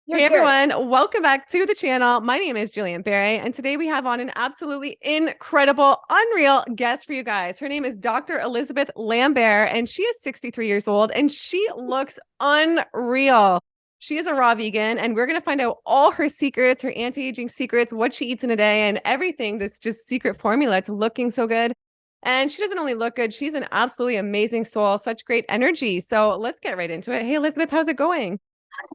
Hey everyone, welcome back to the channel. My name is Lambaers, and today we have on an absolutely incredible, unreal guest for you guys. Her name is Dr. Elizabeth Lambaer, and she is 63 years old, and she looks unreal. She is a raw vegan, and we're going to find out all her secrets, her anti-aging secrets, what she eats in a day, and everything, this just secret formula to looking so good. And she doesn't only look good, she's an absolutely amazing soul, such great energy. So let's get right into it. Hey, Elizabeth, how's it going?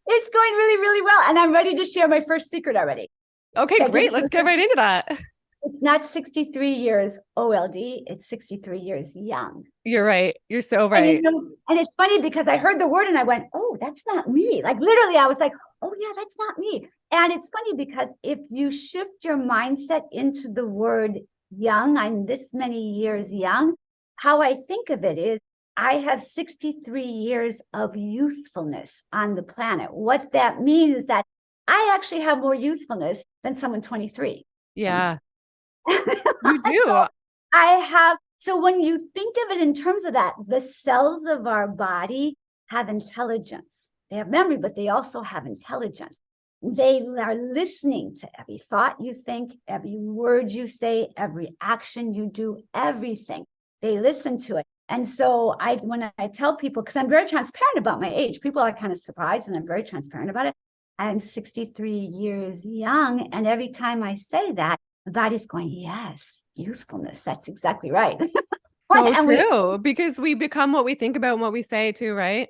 It's going really, really well. And I'm ready to share my first secret already. Okay, great. Let's get right into that. It's not 63 years old, it's 63 years young. You're right. You're so right. And it's funny because I heard the word and I went, oh, that's not me. Like literally, I was like, oh yeah, that's not me. And it's funny because if you shift your mindset into the word young, I'm this many years young, how I think of it is I have 63 years of youthfulness on the planet. What that means is that I actually have more youthfulness than someone 23. Yeah, you do. So when you think of it in terms of that, the cells of our body have intelligence. They have memory, but they also have intelligence. They are listening to every thought you think, every word you say, every action you do, everything. They listen to it. And so when I tell people, because I'm very transparent about my age, people are kind of surprised and I'm very transparent about it. I'm 63 years young. And every time I say that, the body's going, yes, youthfulness. That's exactly right. So true, because we become what we think about and what we say too, right?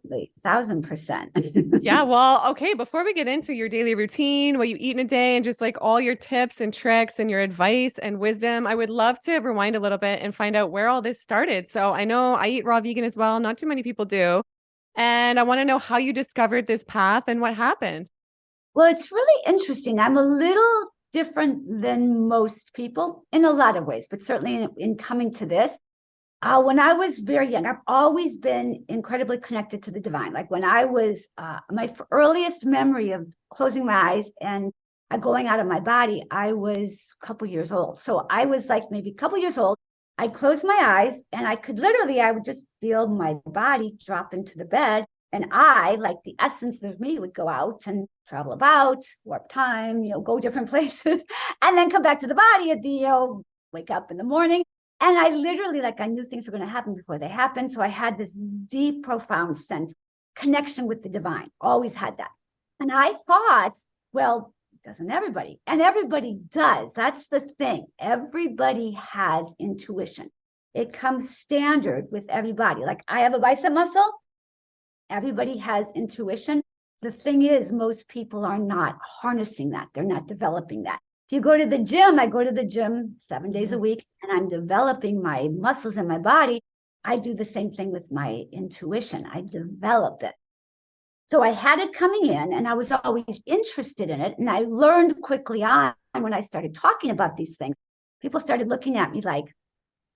1000%. Yeah, well, okay, before we get into your daily routine, what you eat in a day, and just like all your tips and tricks and your advice and wisdom, I would love to rewind a little bit and find out where all this started. So I know I eat raw vegan as well. Not too many people do. And I want to know how you discovered this path and what happened. Well, it's really interesting. I'm a little different than most people in a lot of ways, but certainly in coming to this. When I was very young, I've always been incredibly connected to the divine. Like when I was, my earliest memory of closing my eyes and going out of my body, I was a couple years old. So I was like maybe a couple years old. I'd close my eyes and I would just feel my body drop into the bed. And I, like the essence of me, would go out and travel about, warp time, go different places, and then come back to the body at the, wake up in the morning. And I literally, I knew things were going to happen before they happened. So I had this deep, profound sense, connection with the divine, always had that. And I thought, well, doesn't everybody? And everybody does. That's the thing. Everybody has intuition. It comes standard with everybody. Like I have a bicep muscle. Everybody has intuition. The thing is, most people are not harnessing that. They're not developing that. If you go to the gym, I go to the gym 7 days a week and I'm developing my muscles in my body. I do the same thing with my intuition. I develop it. So I had it coming in and I was always interested in it. And I learned quickly on when I started talking about these things, people started looking at me like,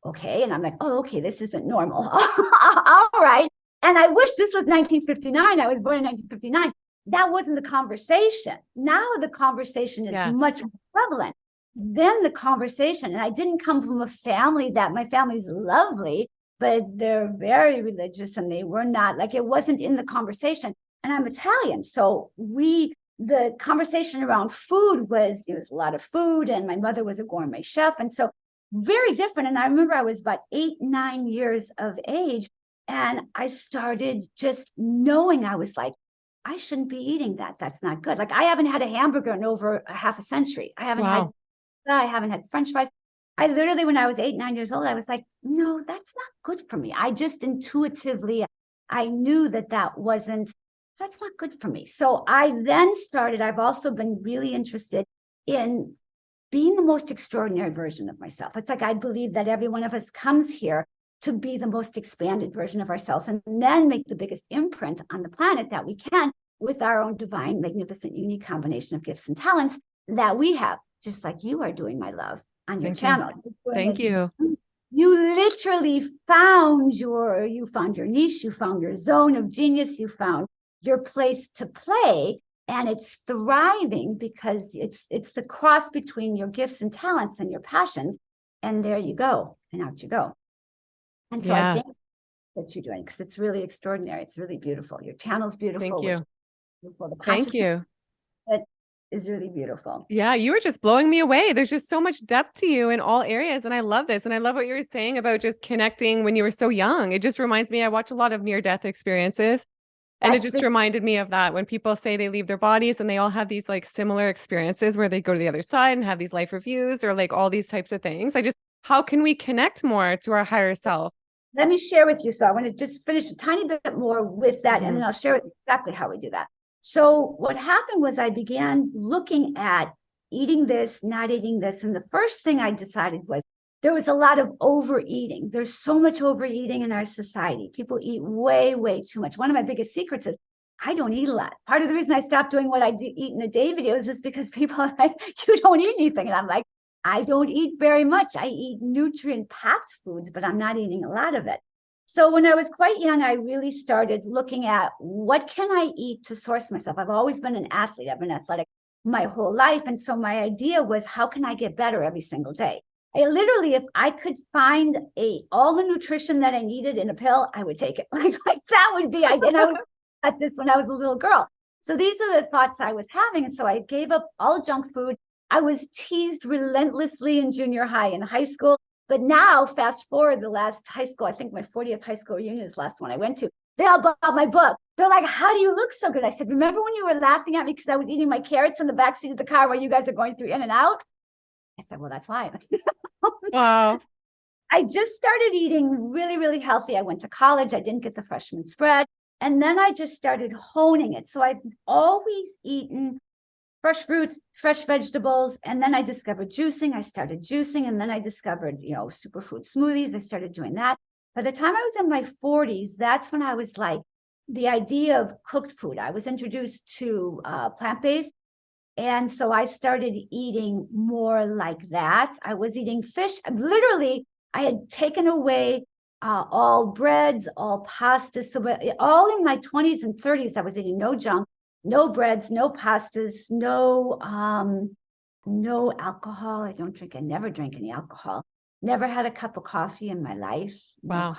okay. And I'm like, oh, okay, this isn't normal. All right. And I wish this was 1959. I was born in 1959. That wasn't the conversation. Now the conversation is much more prevalent. Then the conversation, and I didn't come from a family my family's lovely, but they're very religious and they were not, it wasn't in the conversation. And I'm Italian. So the conversation around food was, it was a lot of food and my mother was a gourmet chef. And so very different. And I remember I was about 8, 9 years of age and I started just knowing I was like, I shouldn't be eating that. That's not good. I haven't had a hamburger in over a half a century. I haven't had French fries. I literally, when I was 8, 9 years old, I was like, no, that's not good for me. I just intuitively, I knew that's not good for me. So I then started, I've also been really interested in being the most extraordinary version of myself. It's like, I believe that every one of us comes here to be the most expanded version of ourselves and then make the biggest imprint on the planet that we can with our own divine, magnificent, unique combination of gifts and talents that we have, just like you are doing, my love, on your channel. Thank you. You literally found your niche, you found your zone of genius, you found your place to play, and it's thriving because it's the cross between your gifts and talents and your passions, and there you go, and out you go. And so I think that you're doing, because it's really extraordinary. It's really beautiful. Your channel's beautiful. Thank you. beautiful. The Thank consciousness you. that is really beautiful. Yeah, you were just blowing me away. There's just so much depth to you in all areas. And I love this. And I love what you were saying about just connecting when you were so young. It just reminds me, I watch a lot of near-death experiences. And it That's just the reminded me of that when people say they leave their bodies and they all have these like similar experiences where they go to the other side and have these life reviews or like all these types of things. How can we connect more to our higher self? Let me share with you. So I want to just finish a tiny bit more with that, and then I'll share with you exactly how we do that. So what happened was I began looking at eating this, not eating this. And the first thing I decided was there was a lot of overeating. There's so much overeating in our society. People eat way, way too much. One of my biggest secrets is I don't eat a lot. Part of the reason I stopped doing what I eat in the day videos is because people are like, you don't eat anything. And I'm like, I don't eat very much. I eat nutrient-packed foods, but I'm not eating a lot of it. So when I was quite young, I really started looking at what can I eat to source myself. I've always been an athlete. I've been athletic my whole life. And so my idea was, how can I get better every single day? I literally, if I could find all the nutrition that I needed in a pill, I would take it. Like that would be, and I would at this when I was a little girl. So these are the thoughts I was having. And so I gave up all junk food. I was teased relentlessly in junior high and high school. But now, fast forward the last high school, I think my 40th high school reunion is the last one I went to. They all bought my book. They're like, how do you look so good? I said, remember when you were laughing at me because I was eating my carrots in the backseat of the car while you guys are going through In-N-Out? I said, well, that's why. Wow. I just started eating really, really healthy. I went to college. I didn't get the freshman spread. And then I just started honing it. So I've always eaten fresh fruits, fresh vegetables. And then I discovered juicing. I started juicing. And then I discovered, superfood smoothies. I started doing that. By the time I was in my 40s, that's when I was like, the idea of cooked food. I was introduced to plant-based. And so I started eating more like that. I was eating fish. Literally, I had taken away all breads, all pastas. So all in my 20s and 30s, I was eating no junk, no breads, no pastas, no alcohol. I never drank any alcohol. Never had a cup of coffee in my life. Wow.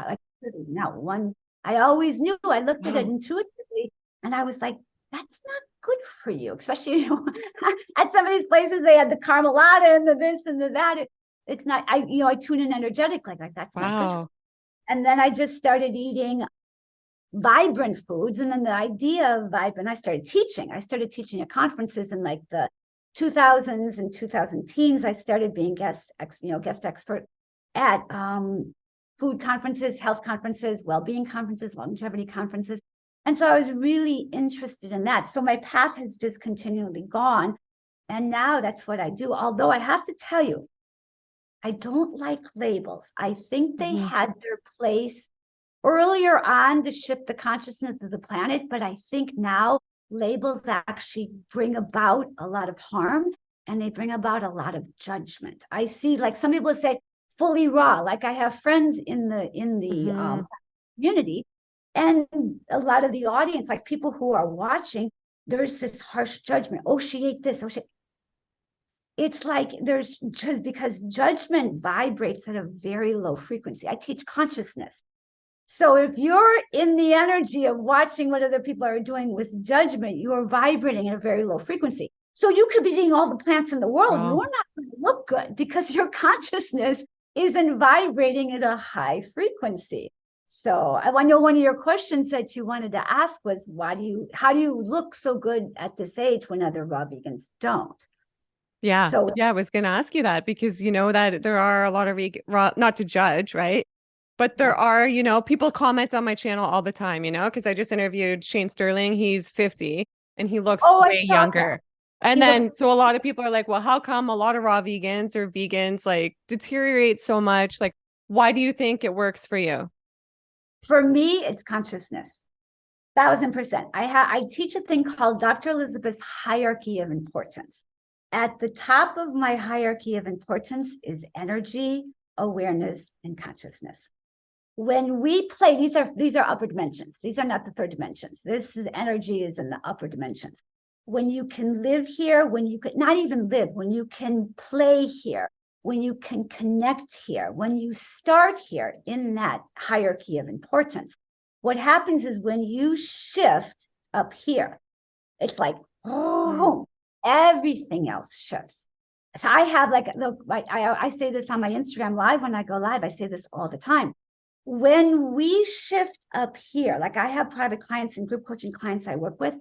Not one. I always knew. I looked at it intuitively and I was like, that's not good for you, especially at some of these places they had the carmelada and the this and the that. It's not. I tune in energetically like that's not good for you. And then I just started eating vibrant foods, and then the idea of vibrant, I started teaching at conferences in like the 2000s and 2000 teens. I started being guest expert at food conferences, health conferences, well-being conferences, longevity conferences. And so I was really interested in that. So my path has just continually gone. And now that's what I do. Although I have to tell you, I don't like labels. I think they had their place earlier on to shift the consciousness of the planet. But I think now labels actually bring about a lot of harm and they bring about a lot of judgment. I see, like some people say, fully raw. Like I have friends in the community. And a lot of the audience, like people who are watching, there's this harsh judgment. Oh, she ate this. It's like there's just because judgment vibrates at a very low frequency. I teach consciousness. So if you're in the energy of watching what other people are doing with judgment, you're vibrating at a very low frequency. So you could be eating all the plants in the world. Wow. You're not going to look good because your consciousness isn't vibrating at a high frequency. So I know one of your questions that you wanted to ask was, how do you look so good at this age when other raw vegans don't? Yeah. So I was going to ask you that because you know that there are a lot of raw, not to judge, right? But there are, people comment on my channel all the time, because I just interviewed Shane Sterling. He's 50 and he looks way younger. And then, so a lot of people are like, well, how come a lot of raw vegans or vegans like deteriorate so much? Like, why do you think it works for you? For me, it's consciousness. 1000%. I teach a thing called Dr. Elizabeth's hierarchy of importance. At the top of my hierarchy of importance is energy, awareness, and consciousness. When we play, these are upper dimensions. These are not the third dimensions. Energy is in the upper dimensions. When you can live here, when you could not even live, when you can play here, when you can connect here, when you start here in that hierarchy of importance, what happens is when you shift up here, It's like, oh, everything else shifts. So I have like, look, I say this on my Instagram live when I go live. I say this all the time. When we shift up here, like I have private clients and group coaching clients I work with.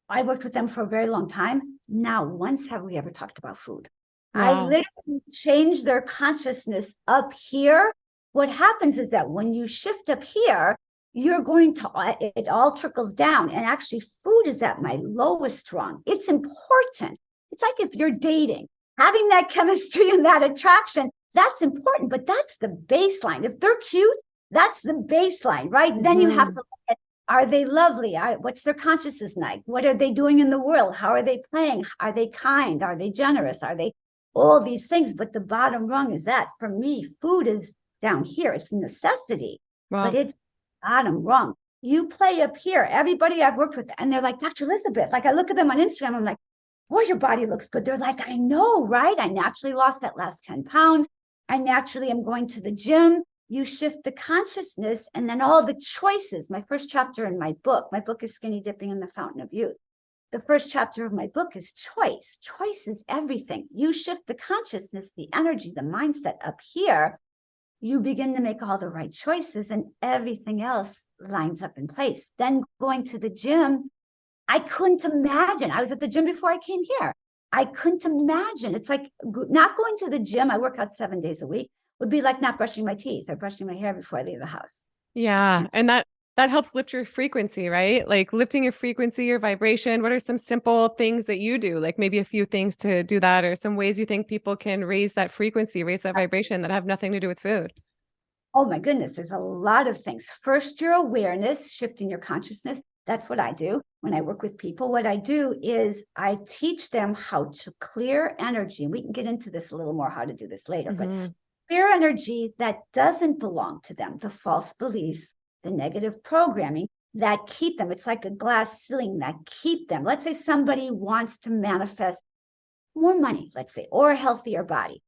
I worked with them for a very long time. Not once have we ever talked about food. I Wow. literally changed their consciousness up here. What happens is that when you shift up here, you're going to, it all trickles down. And actually, food is at my lowest rung. It's important. It's like if you're dating, having that chemistry and that attraction, that's important, but that's the baseline. If they're cute, that's the baseline, right? Then you have to look at, are they lovely? What's their consciousness like? What are they doing in the world? How are they playing? Are they kind? Are they generous? Are they all these things? But the bottom rung is that for me, food is down here. It's a necessity, but it's bottom rung. You play up here. Everybody I've worked with, and they're like, Dr. Elizabeth, like I look at them on Instagram, I'm like, boy, your body looks good. They're like, I know, right? I naturally lost that last 10 pounds. I naturally am going to the gym. You shift the consciousness and then all the choices. My first chapter in my book is Skinny Dipping in the Fountain of Youth. The first chapter of my book is choice. Choice is everything. You shift the consciousness, the energy, the mindset up here. You begin to make all the right choices and everything else lines up in place. Then going to the gym, I couldn't imagine. I was at the gym before I came here. I couldn't imagine. It's like not going to the gym. I work out 7 days a week. Would be like not brushing my teeth or brushing my hair before I leave the house. Yeah. And that helps lift your frequency, right? Like lifting your frequency, your vibration. What are some simple things that you do? Like maybe a few things to do that, or some ways you think people can raise that frequency, raise that vibration that have nothing to do with food? Oh my goodness, there's a lot of things. First, your awareness, shifting your consciousness. That's what I do when I work with people. What I do is I teach them how to clear energy. We can get into this a little more, how to do this later, but clear energy that doesn't belong to them, the false beliefs, the negative programming that keep them. It's like a glass ceiling that keep them. Let's say somebody wants to manifest more money, let's say, or a healthier body.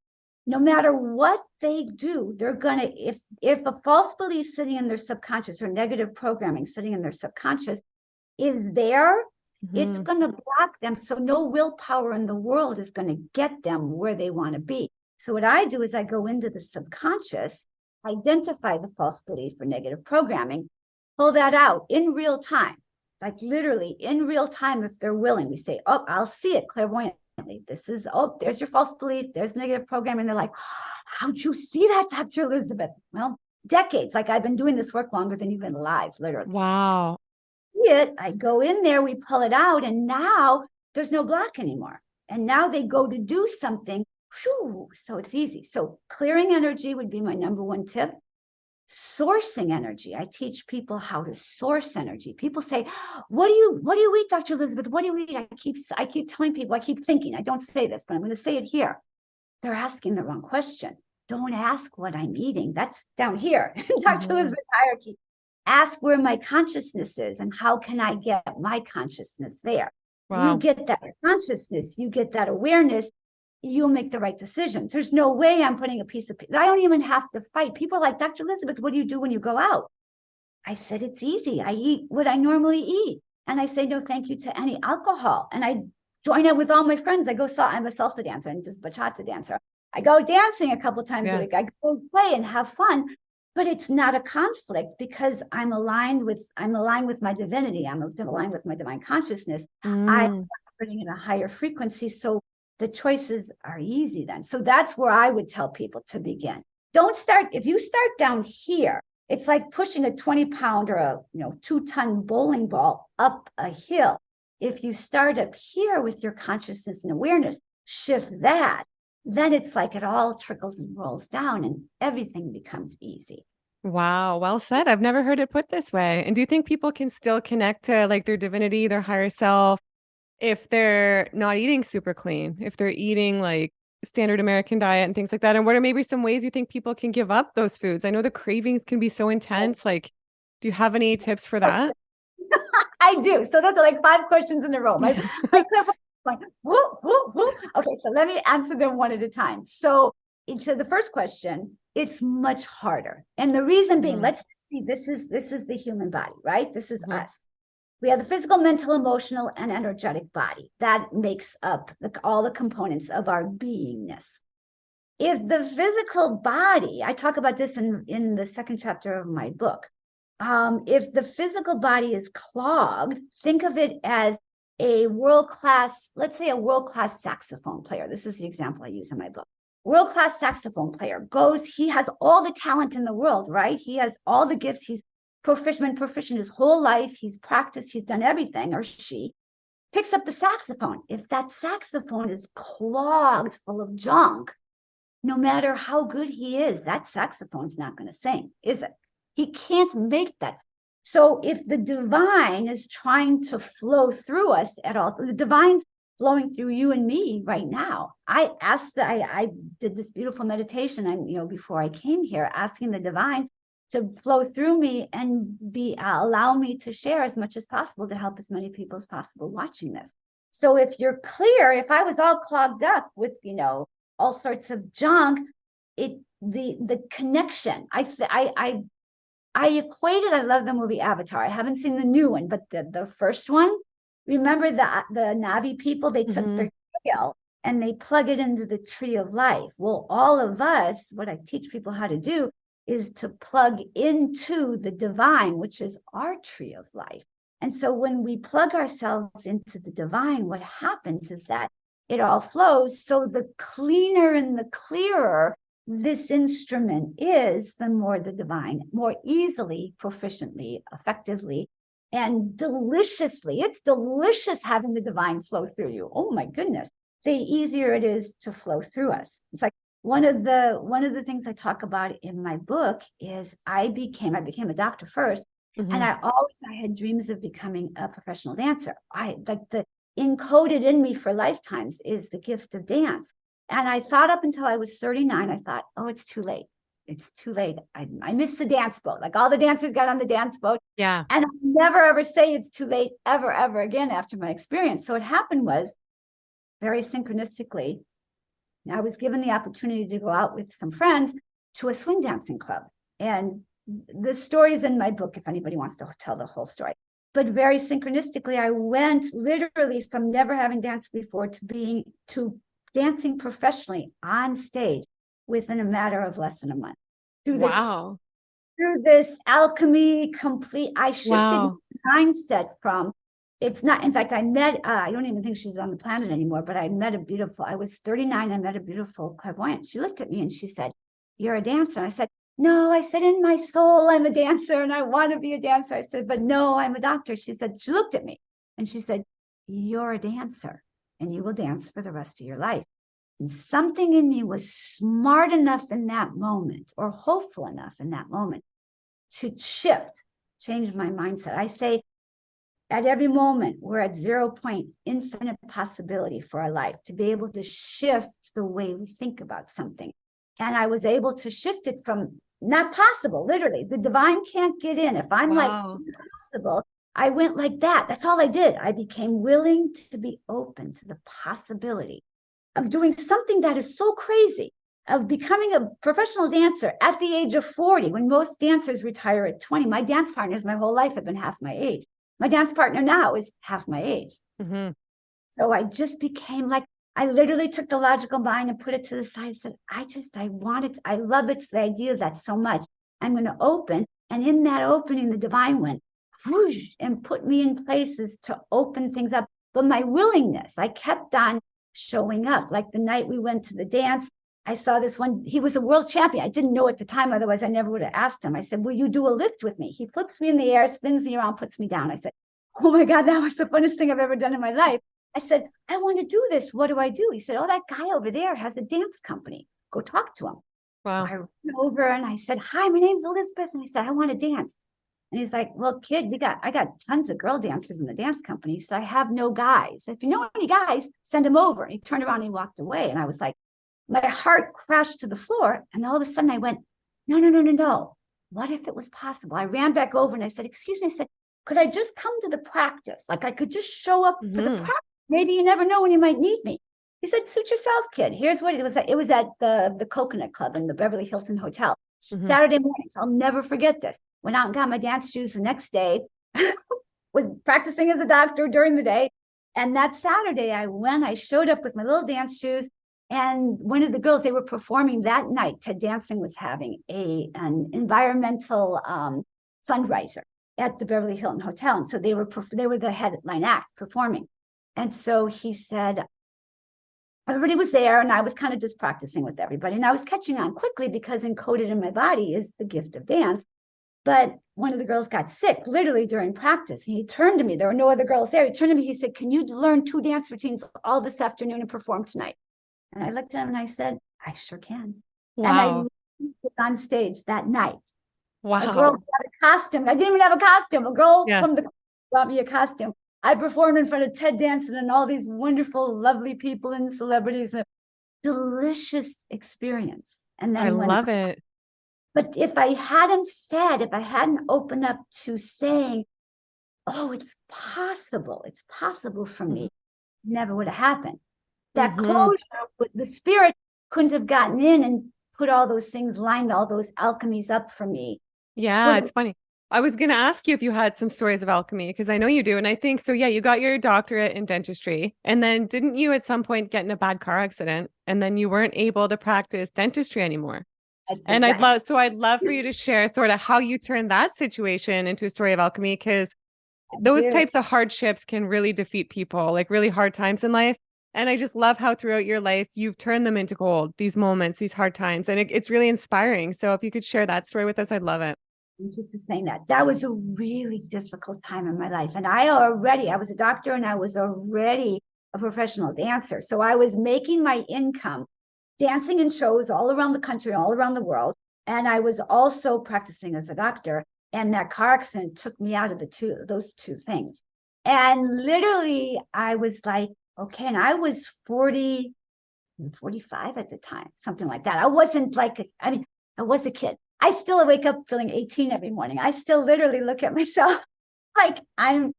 No matter what they do, they're going to, if a false belief sitting in their subconscious or negative programming sitting in their subconscious is there, it's going to block them. So no willpower in the world is going to get them where they want to be. So what I do is I go into the subconscious, identify the false belief or negative programming, pull that out in real time, like literally in real time if they're willing. We say, oh, I'll see it clairvoyantly. This is, oh, there's your false belief. There's negative programming. They're like, how'd you see that, Dr. Elizabeth? Well, decades. Like I've been doing this work longer than you've been alive, literally. Wow. I go in there, we pull it out, and now there's no block anymore. And now they go to do something. Whew, so it's easy. So clearing energy would be my number one tip. Sourcing energy. I teach people how to source energy. People say, what do you eat, Dr. Elizabeth? What do you eat? I keep telling people, I keep thinking, I don't say this, but I'm going to say it here. They're asking the wrong question. Don't ask what I'm eating. That's down here in Dr. Elizabeth's hierarchy. Ask where my consciousness is and how can I get my consciousness there? Wow. You get that consciousness, you get that awareness, you'll make the right decisions. There's no way I'm putting a piece of, I don't even have to fight. People are like, Dr. Elizabeth, what do you do when you go out? I said, it's easy. I eat what I normally eat. And I say no thank you to any alcohol. And I join up with all my friends. I'm a salsa dancer and just bachata dancer. I go dancing a couple times a week. I go play and have fun, but it's not a conflict because I'm aligned with my divinity. I'm aligned with my divine consciousness. I'm operating in a higher frequency. So the choices are easy then. So that's where I would tell people to begin. Don't start, if you start down here, it's like pushing a 20-pound or a 2-ton bowling ball up a hill. If you start up here with your consciousness and awareness, shift that, then it's like it all trickles and rolls down and everything becomes easy. Wow. Well said. I've never heard it put this way. And do you think people can still connect to like their divinity, their higher self, if they're not eating super clean, if they're eating like standard American diet and things like that? And what are maybe some ways you think people can give up those foods? I know the cravings can be so intense. Like, do you have any tips for that? I do. So those are like 5 questions in a row. Like, whoop, whoop, whoop. Okay, so let me answer them one at a time. So into the first question, it's much harder. And the reason being, let's just see, this is the human body, right? This is us. We have the physical, mental, emotional, and energetic body. That makes up all the components of our beingness. If the physical body, I talk about this in the second chapter of my book, if the physical body is clogged, think of it as a world-class, let's say a world-class saxophone player. This is the example I use in my book. World-class saxophone player goes, he has all the talent in the world, right? He has all the gifts. He's proficient his whole life. He's practiced, he's done everything, or she picks up the saxophone. If that saxophone is clogged full of junk, no matter how good he is, that saxophone's not going to sing, is it? He can't make that. So if the divine is trying to flow through us at all, the divine's flowing through you and me right now. I did this beautiful meditation, and before I came here, asking the divine to flow through me and allow me to share as much as possible to help as many people as possible watching this. So if you're clear, if I was all clogged up with all sorts of junk, the connection, I equated, I love the movie Avatar. I haven't seen the new one, but the first one, remember the Na'vi people, they took their tail and they plug it into the tree of life. Well, all of us, what I teach people how to do is to plug into the divine, which is our tree of life. And so when we plug ourselves into the divine, what happens is that it all flows. So the cleaner and the clearer this instrument is, the more the divine, more easily, proficiently, effectively, and deliciously. It's delicious having the divine flow through you. Oh my goodness. The easier it is to flow through us. It's like one of the things I talk about in my book is I became a doctor first. And I had dreams of becoming a professional dancer. The encoded in me for lifetimes is the gift of dance. And I thought up until I was 39, I thought, oh, it's too late. It's too late. I missed the dance boat. Like all the dancers got on the dance boat. Yeah. And I'll never, ever say it's too late ever, ever again after my experience. So what happened was, very synchronistically, I was given the opportunity to go out with some friends to a swing dancing club. And the story is in my book if anybody wants to tell the whole story. But very synchronistically, I went literally from never having danced before to dancing professionally on stage within a matter of less than a month. Through this alchemy complete, I shifted mindset from, it's not, in fact, I met, I don't even think she's on the planet anymore, but I was 39, I met a beautiful clairvoyant. She looked at me and she said, "You're a dancer." I said, "No," I said, "in my soul, I'm a dancer and I want to be a dancer." I said, "But no, I'm a doctor." She looked at me and she said, "You're a dancer and you will dance for the rest of your life." And something in me was smart enough in that moment, or hopeful enough in that moment, to change my mindset. I say, at every moment, we're at 0 point, infinite possibility for our life, to be able to shift the way we think about something. And I was able to shift it from not possible, literally, the divine can't get in. If I'm like impossible, I went like that. That's all I did. I became willing to be open to the possibility of doing something that is so crazy, of becoming a professional dancer at the age of 40, when most dancers retire at 20. My dance partners my whole life have been half my age. My dance partner now is half my age. So I just became like, I literally took the logical mind and put it to the side and said, I love it, the idea of that so much. I'm going to open. And in that opening, the divine went whoosh, and put me in places to open things up. But my willingness, I kept on showing up. Like the night we went to the dance, I saw this one, he was a world champion. I didn't know at the time, otherwise I never would have asked him. I said, "Will you do a lift with me?" He flips me in the air, spins me around, puts me down. I said, "Oh my God, that was the funnest thing I've ever done in my life." I said, "I want to do this. What do I do?" He said, "Oh, that guy over there has a dance company. Go talk to him." So I ran over and I said, "Hi, my name's Elizabeth." And I said, "I want to dance." And he's like, "Well, kid, I got tons of girl dancers in the dance company, so I have no guys. If you know any guys, send them over." And he turned around and he walked away. And I was like, my heart crashed to the floor. And all of a sudden I went, no. What if it was possible? I ran back over and I said, "Excuse me," I said, "could I just come to the practice? Like I could just show up for the practice. Maybe you never know when you might need me." He said, "Suit yourself, kid. Here's what it was. It was at the Coconut Club in the Beverly Hilton Hotel. Saturday mornings. I'll never forget this. Went out and got my dance shoes the next day. was practicing as a doctor during the day. And that Saturday I showed up with my little dance shoes. And one of the girls, they were performing that night. Ted Dancing was having an environmental fundraiser at the Beverly Hilton Hotel. And so they were the headline act performing. And so he said, everybody was there and I was kind of just practicing with everybody. And I was catching on quickly because encoded in my body is the gift of dance. But one of the girls got sick literally during practice. And he turned to me. There were no other girls there. He turned to me. He said, can you learn 2 dance routines all this afternoon and perform tonight? And I looked at him and I said, I sure can. Wow. And I was on stage that night. Wow. A girl had a costume. I didn't even have a costume. A girl from the brought me a costume. I performed in front of Ted Danson and all these wonderful, lovely people and celebrities. A delicious experience. And then I love it. But if I hadn't opened up to saying, oh, it's possible for me, never would have happened. That closure with the spirit couldn't have gotten in and put all those things, lined all those alchemies up for me. Yeah, it's funny. I was going to ask you if you had some stories of alchemy, because I know you do. And I think so. Yeah, you got your doctorate in dentistry. And then didn't you at some point get in a bad car accident? And then you weren't able to practice dentistry anymore. And I'd love for you to share sort of how you turned that situation into a story of alchemy, because those types of hardships can really defeat people, like really hard times in life. And I just love how throughout your life, you've turned them into gold, these moments, these hard times. And it's really inspiring. So if you could share that story with us, I'd love it. Thank you for saying that. That was a really difficult time in my life. And I was a doctor and I was already a professional dancer. So I was making my income dancing in shows all around the country, all around the world. And I was also practicing as a doctor. And that car accident took me out of those two things. And literally I was like, okay. And I was 45 at the time, something like that. I wasn't like, I was a kid. I still wake up feeling 18 every morning. I still literally look at myself like I'm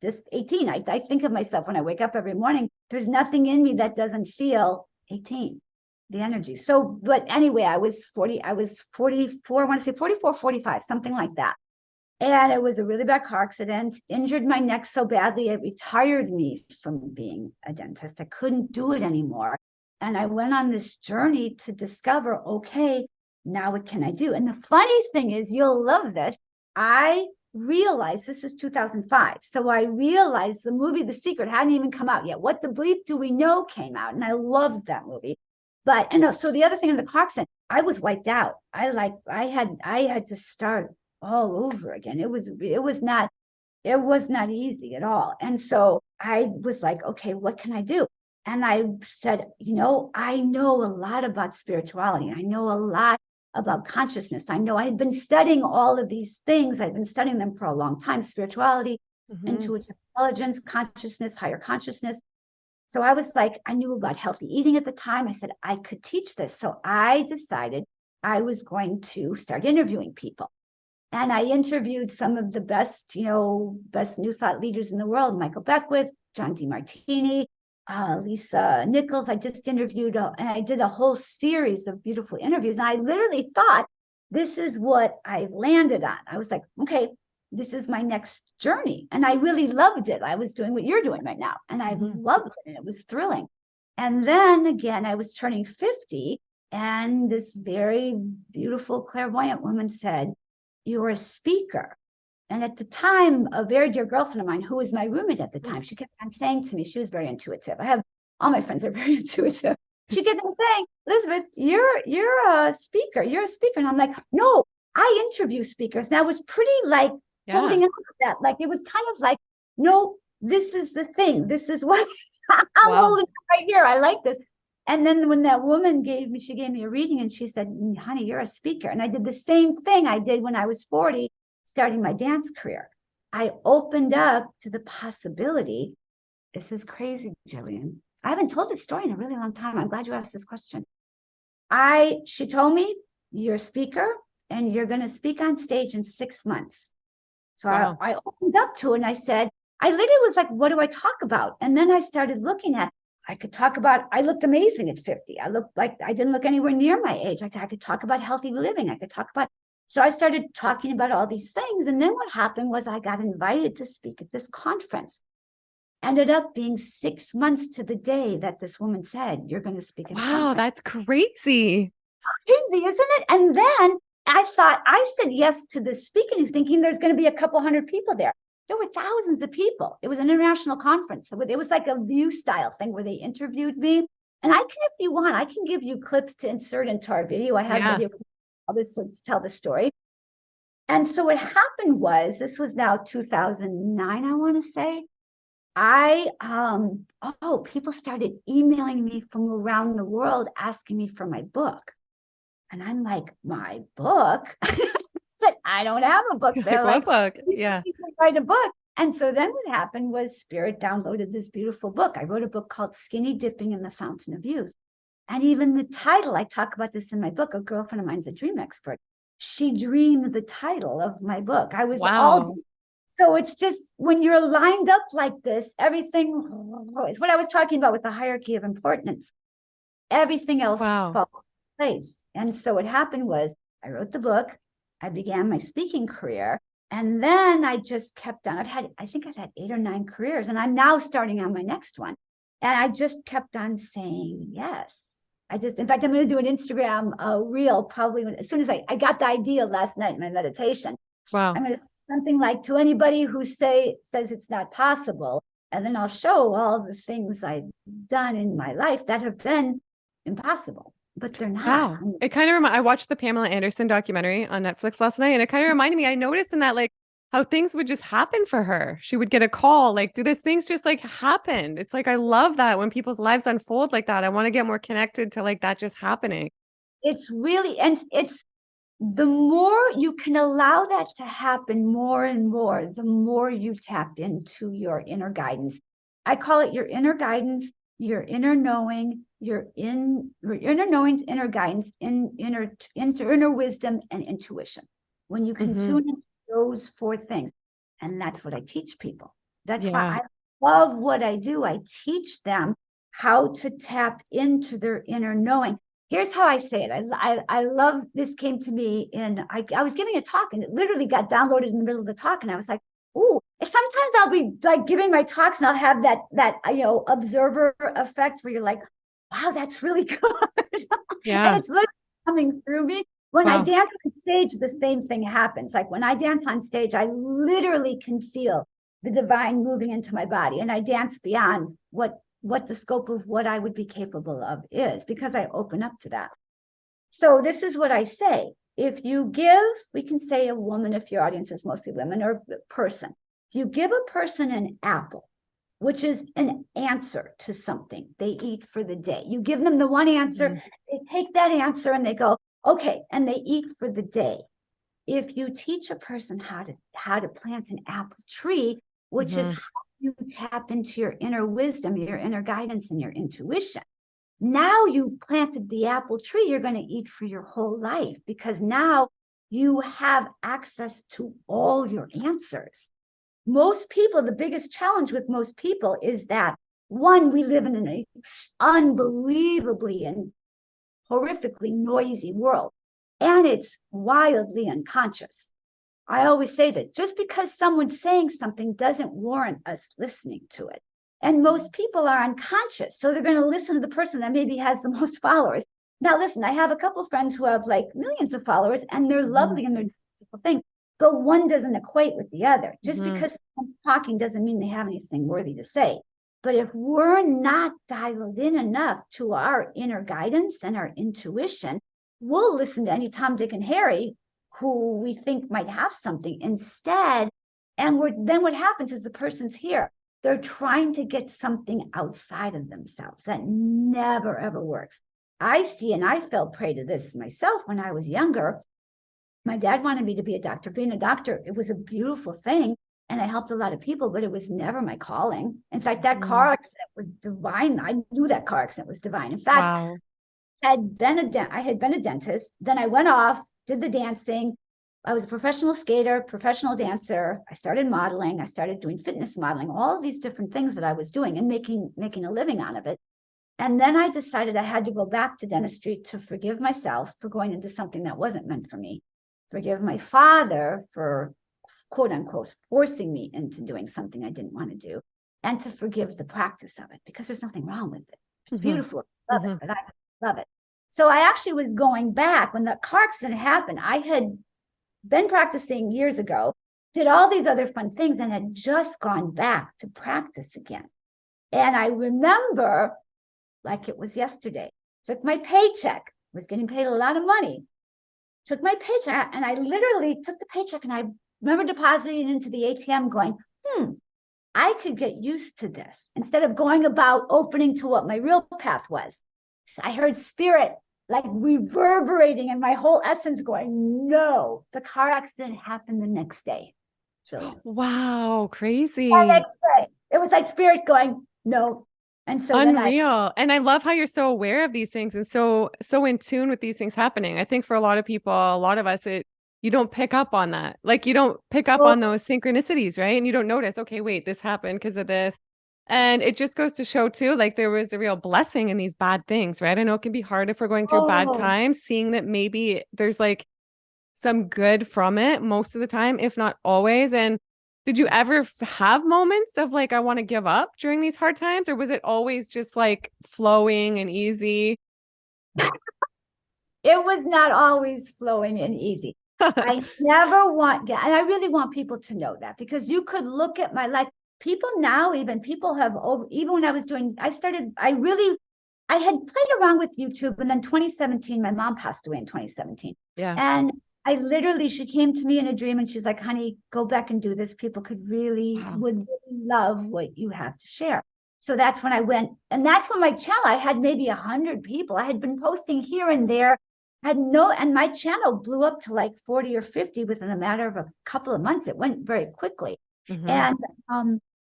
just 18. I think of myself when I wake up every morning. There's nothing in me that doesn't feel 18, the energy. So, but anyway, I was 44, I want to say 44, 45, something like that. And it was a really bad car accident, injured my neck so badly, it retired me from being a dentist. I couldn't do it anymore. And I went on this journey to discover, okay, now what can I do? And the funny thing is, you'll love this. I realized, this is 2005. So I realized the movie, The Secret, hadn't even come out yet. What the Bleep Do We Know came out. And I loved that movie. But, so the other thing in the car accident, I was wiped out. I had to start all over again. It was not easy at all. And so I was like, okay, what can I do? And I said, I know a lot about spirituality. I know a lot about consciousness. I know I had been studying all of these things. I've been studying them for a long time: spirituality, intuitive intelligence, consciousness, higher consciousness. So I was like, I knew about healthy eating at the time. I said, I could teach this. So I decided I was going to start interviewing people. And I interviewed some of the best new thought leaders in the world: Michael Beckwith, John DeMartini, Lisa Nichols. I just interviewed, and I did a whole series of beautiful interviews. And I literally thought, this is what I landed on. I was like, okay, this is my next journey. And I really loved it. I was doing what you're doing right now. And I loved it. And it was thrilling. And then again, I was turning 50. And this very beautiful clairvoyant woman said, "You're a speaker." And at the time, a very dear girlfriend of mine, who was my roommate at the time, she kept on saying to me, she was very intuitive. All my friends are very intuitive. She kept on saying, "Elizabeth, you're a speaker. You're a speaker." And I'm like, no, I interview speakers. And I was pretty like holding on to that. Like, it was kind of like, no, this is the thing. This is what I'm holding right here. I like this. And then when that woman gave me a reading, and she said, "Honey, you're a speaker." And I did the same thing I did when I was 40, starting my dance career. I opened up to the possibility. This is crazy, Jillian. I haven't told this story in a really long time. I'm glad you asked this question. She told me, "You're a speaker and you're going to speak on stage in 6 months." So I opened up to it, and I said, I literally was like, what do I talk about? And then I started looking at, I looked amazing at 50. I looked like I didn't look anywhere near my age. I could talk about healthy living. I could talk about So I started talking about all these things. And then what happened was I got invited to speak at this conference. Ended up being 6 months to the day that this woman said, you're going to speak at a Wow, conference. that's crazy. Crazy, isn't it? And then I said yes to this speaking, thinking there's going to be a couple hundred people there. There were thousands of people. It was an international conference. It was like a View style thing where they interviewed me. And I can, if you want, I can give you clips to insert into our video. I have video of this to tell the story. And so what happened was, this was now 2009, I want to say. People started emailing me from around the world asking me for my book. And I'm like, my book? I said, I don't have a book. They're like, what book? Yeah. You can write a book. And so then what happened was Spirit downloaded this beautiful book. I wrote a book called Skinny Dipping in the Fountain of Youth. And even the title, I talk about this in my book. A girlfriend of mine's a dream expert. She dreamed the title of my book. I was all... So it's just, when you're lined up like this, everything is what I was talking about with the hierarchy of importance. Everything else falls into place. And so what happened was I wrote the book, I began my speaking career, and then I just kept on. I think I've had 8 or 9 careers, and I'm now starting on my next one. And I just kept on saying yes. In fact, I'm going to do an Instagram reel probably as soon as I got the idea last night in my meditation. Wow. I'm going to something like, to anybody who says it's not possible, and then I'll show all the things I've done in my life that have been impossible, but they're not. Wow. It kind of I watched the Pamela Anderson documentary on Netflix last night, and it kind of reminded me, I noticed in that, like, how things would just happen for her. She would get a call, like, do these things just like happened? It's like, I love that when people's lives unfold like that. I want to get more connected to like that just happening. It's really, and it's, the more you can allow that to happen more and more, the more you tap into your inner guidance. I call it your inner guidance, your inner knowing, your inner knowings, inner guidance, inner wisdom, and intuition. When you can tune into those 4 things, and that's what I teach people. That's why I love what I do. I teach them how to tap into their inner knowing. Here's how I say it. I love, this came to me I was giving a talk, and it literally got downloaded in the middle of the talk. And I was like, ooh, sometimes I'll be like giving my talks and I'll have that observer effect where you're like, wow, that's really good. Yeah. And it's literally coming through me. When I dance on stage, the same thing happens. Like when I dance on stage, I literally can feel the divine moving into my body, and I dance beyond what the scope of what I would be capable of is, because I open up to that. So this is what I say. If you give, we can say a woman, if your audience is mostly women, or a person, if you give a person an apple, which is an answer to something they eat for the day, you give them the one answer, they take that answer and they go, okay, and they eat for the day. If you teach a person how to plant an apple tree, which is how you tap into your inner wisdom, your inner guidance, and your intuition. Now you've planted the apple tree you're going to eat for your whole life, because now you have access to all your answers. Most people, the biggest challenge with most people is that, one, we live in an unbelievably and horrifically noisy world, and it's wildly unconscious. I always say that just because someone's saying something doesn't warrant us listening to it. And most people are unconscious, so they're going to listen to the person that maybe has the most followers. Now, listen, I have a couple of friends who have like millions of followers, and they're lovely and they're beautiful things, but one doesn't equate with the other. Just because someone's talking doesn't mean they have anything worthy to say. But if we're not dialed in enough to our inner guidance and our intuition, we'll listen to any Tom, Dick, and Harry who we think might have something instead. And then what happens is the person's here. They're trying to get something outside of themselves. That never, ever works. I see, and I fell prey to this myself when I was younger. My dad wanted me to be a doctor. Being a doctor, it was a beautiful thing, and I helped a lot of people, but it was never my calling. In fact, that car accident was divine. I knew that car accident was divine. In fact, I had been a dentist. Then I went off, did the dancing. I was a professional skater, professional dancer. I started modeling. I started doing fitness modeling, all of these different things that I was doing and making a living out of it. And then I decided I had to go back to dentistry to forgive myself for going into something that wasn't meant for me. forgive my father for, quote unquote, forcing me into doing something I didn't want to do, and to forgive the practice of it, because there's nothing wrong with it. It's beautiful. I love it, but I love it. So I actually was going back when the car accident happened. I had been practicing years ago, did all these other fun things, and had just gone back to practice again. And I remember, like it was yesterday, took my paycheck, was getting paid a lot of money, took my paycheck, and I literally took the paycheck, and I remember depositing it into the ATM going, I could get used to this, instead of going about opening to what my real path was. So I heard spirit like reverberating in my whole essence going, no, the car accident happened the next day. So, wow, crazy. the next day, it was like spirit going, no. And so unreal. And I love how you're so aware of these things and so in tune with these things happening. I think for a lot of people, a lot of us, you don't pick up on that. Like you don't pick up on those synchronicities, right? And you don't notice, okay, wait, this happened because of this. And it just goes to show too, like there was a real blessing in these bad things, right? I know it can be hard if we're going through bad times, seeing that maybe there's like some good from it most of the time, if not always. And did you ever have moments of like, I want to give up during these hard times? Or was it always just like flowing and easy? It was not always flowing and easy. I never want, and I really want people to know that, because you could look at my life. People now, even when I was doing, I had played around with YouTube, and then 2017, my mom passed away in 2017. Yeah. And I literally, she came to me in a dream and she's like, honey, go back and do this. People would really love what you have to share. So that's when I went, and that's when my channel, I had maybe 100 people. I had been posting here and there, and my channel blew up to like 40 or 50 within a matter of a couple of months. It went very quickly. And,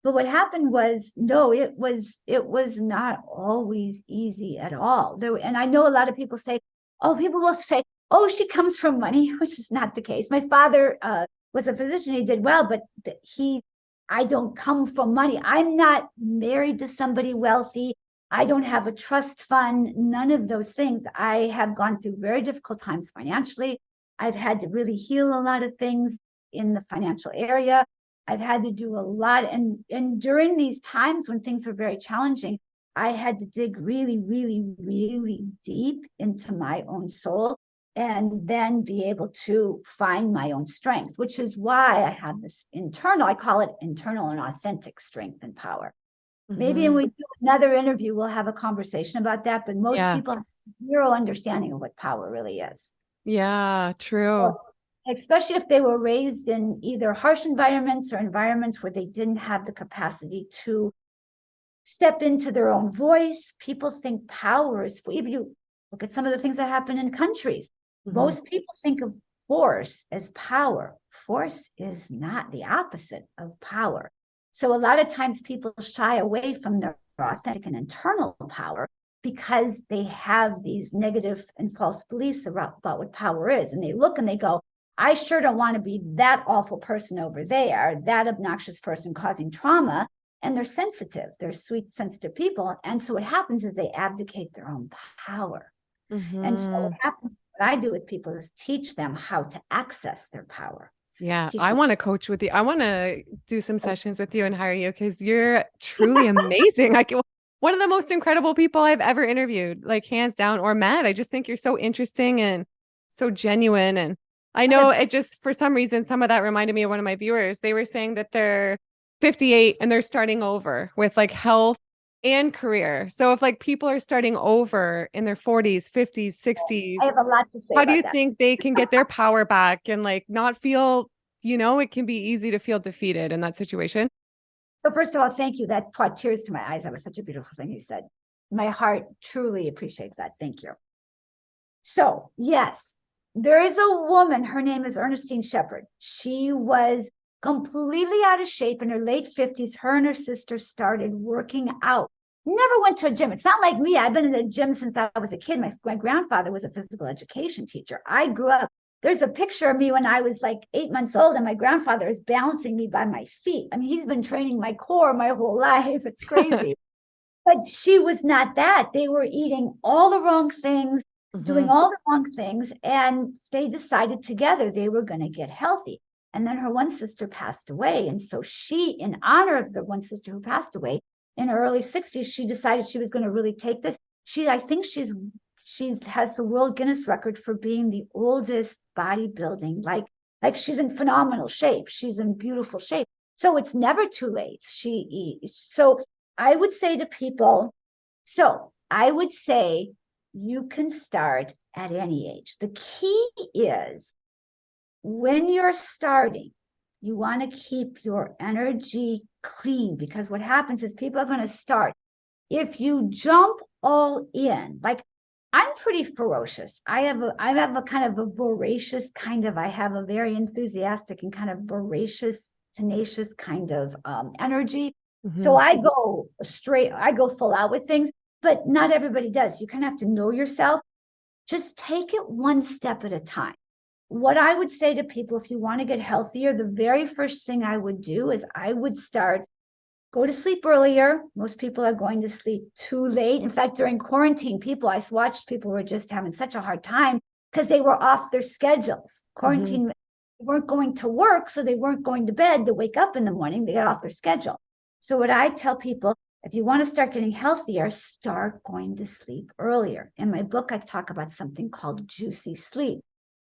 but what happened was, no, it was not always easy at all. And I know a lot of people say, people will say, oh, she comes from money, which is not the case. My father was a physician. He did well, but I don't come from money. I'm not married to somebody wealthy. I don't have a trust fund, none of those things. I have gone through very difficult times financially. I've had to really heal a lot of things in the financial area. I've had to do a lot. And during these times when things were very challenging, I had to dig really, really, really deep into my own soul, and then be able to find my own strength, which is why I have this I call it internal and authentic strength and power. Maybe when we do another interview, we'll have a conversation about that, but most people have zero understanding of what power really is. Yeah, true. Especially if they were raised in either harsh environments or environments where they didn't have the capacity to step into their own voice. People think power is, if you look at some of the things that happen in countries, most people think of force as power. Force is not, the opposite of power. So a lot of times people shy away from their authentic and internal power because they have these negative and false beliefs about what power is. And they look and they go, I sure don't want to be that awful person over there, that obnoxious person causing trauma. And they're sensitive. They're sweet, sensitive people. And so what happens is they abdicate their own power. And so what happens, what I do with people is teach them how to access their power. Yeah, I want to coach with you. I want to do some sessions with you and hire you, because you're truly amazing. Like one of the most incredible people I've ever interviewed, like hands down, or met. I just think you're so interesting and so genuine. And I know it just, for some reason, some of that reminded me of one of my viewers. They were saying that they're 58 and they're starting over with like health and career. So if like people are starting over in their 40s, 50s, 60s, I have a lot to say. How do you think they can get their power back and like not feel, it can be easy to feel defeated in that situation? So first of all, thank you. That brought tears to my eyes. That was such a beautiful thing you said. My heart truly appreciates that. Thank you. So yes, there is a woman. Her name is Ernestine Shepherd. She was completely out of shape in her late 50s. Her and her sister started working out. Never went to a gym. It's not like me. I've been in the gym since I was a kid. My grandfather was a physical education teacher. I grew up. There's a picture of me when I was like 8 months old, and my grandfather is balancing me by my feet. I mean, he's been training my core my whole life. It's crazy. But she was not that. They were eating all the wrong things. doing all the wrong things. And they decided together they were going to get healthy. And then her one sister passed away. And so she, in honor of the one sister who passed away in her early 60s, she decided she was going to really take this. I think she has the World Guinness record for being the oldest bodybuilding. Like she's in phenomenal shape. She's in beautiful shape. So it's never too late. So I would say to people, you can start at any age. The key is when you're starting, you want to keep your energy clean, because what happens is people are going to start. If you jump all in, like I'm pretty ferocious. I have a kind of a voracious I have a very enthusiastic and kind of voracious, tenacious kind of energy. So I go full out with things, but not everybody does. You kind of have to know yourself. Just take it one step at a time. What I would say to people, if you want to get healthier, the very first thing I would do is I would go to sleep earlier. Most people are going to sleep too late. In fact, during quarantine, I watched people were just having such a hard time because they were off their schedules. Quarantine, they weren't going to work, so they weren't going to bed to wake up in the morning. They got off their schedule. So what I tell people, if you want to start getting healthier, start going to sleep earlier. In my book, I talk about something called juicy sleep.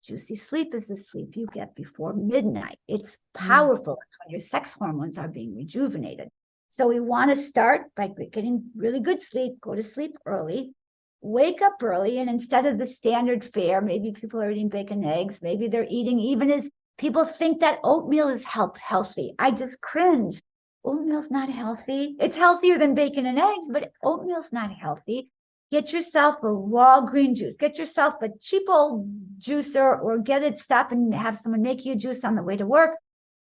Juicy sleep is the sleep you get before midnight. It's powerful. It's when your sex hormones are being rejuvenated. So we want to start by getting really good sleep, go to sleep early, wake up early, and instead of the standard fare, maybe people are eating bacon and eggs, maybe they're eating, even as people think that oatmeal is healthy. I just cringe. Oatmeal's not healthy. It's healthier than bacon and eggs, but oatmeal's not healthy. Get yourself a raw green juice. Get yourself a cheap old juicer, or stop and have someone make you a juice on the way to work.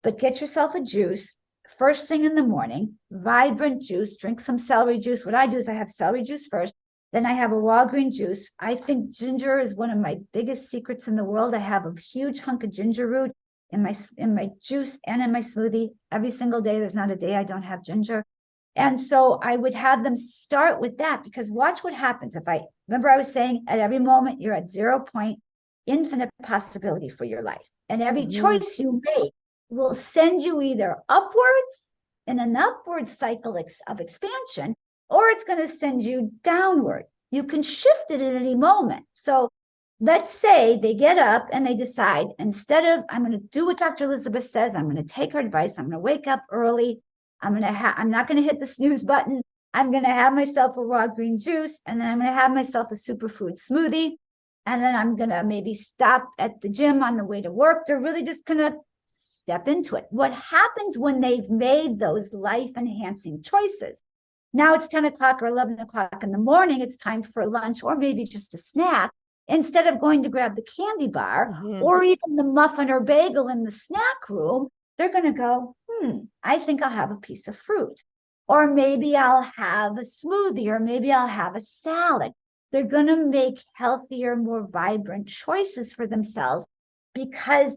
But get yourself a juice first thing in the morning, vibrant juice. Drink some celery juice. What I do is I have celery juice first. Then I have a raw green juice. I think ginger is one of my biggest secrets in the world. I have a huge hunk of ginger root in my juice and in my smoothie every single day. There's not a day I don't have ginger. And so I would have them start with that, because watch what happens. Remember I was saying at every moment you're at 0 point, infinite possibility for your life. And every choice you make will send you either upwards in an upward cycle of expansion, or it's going to send you downward. You can shift it at any moment. So let's say they get up and they decide, instead of, I'm going to do what Dr. Elizabeth says, I'm going to take her advice, I'm going to wake up early, I'm not going to hit the snooze button, I'm going to have myself a raw green juice, and then I'm going to have myself a superfood smoothie, and then I'm going to maybe stop at the gym on the way to work. They're really just going to step into it. What happens when they've made those life-enhancing choices? Now it's 10 o'clock or 11 o'clock in the morning, it's time for lunch or maybe just a snack. Instead of going to grab the candy bar or even the muffin or bagel in the snack room, they're going to go, I think I'll have a piece of fruit. Or maybe I'll have a smoothie, or maybe I'll have a salad. They're going to make healthier, more vibrant choices for themselves, because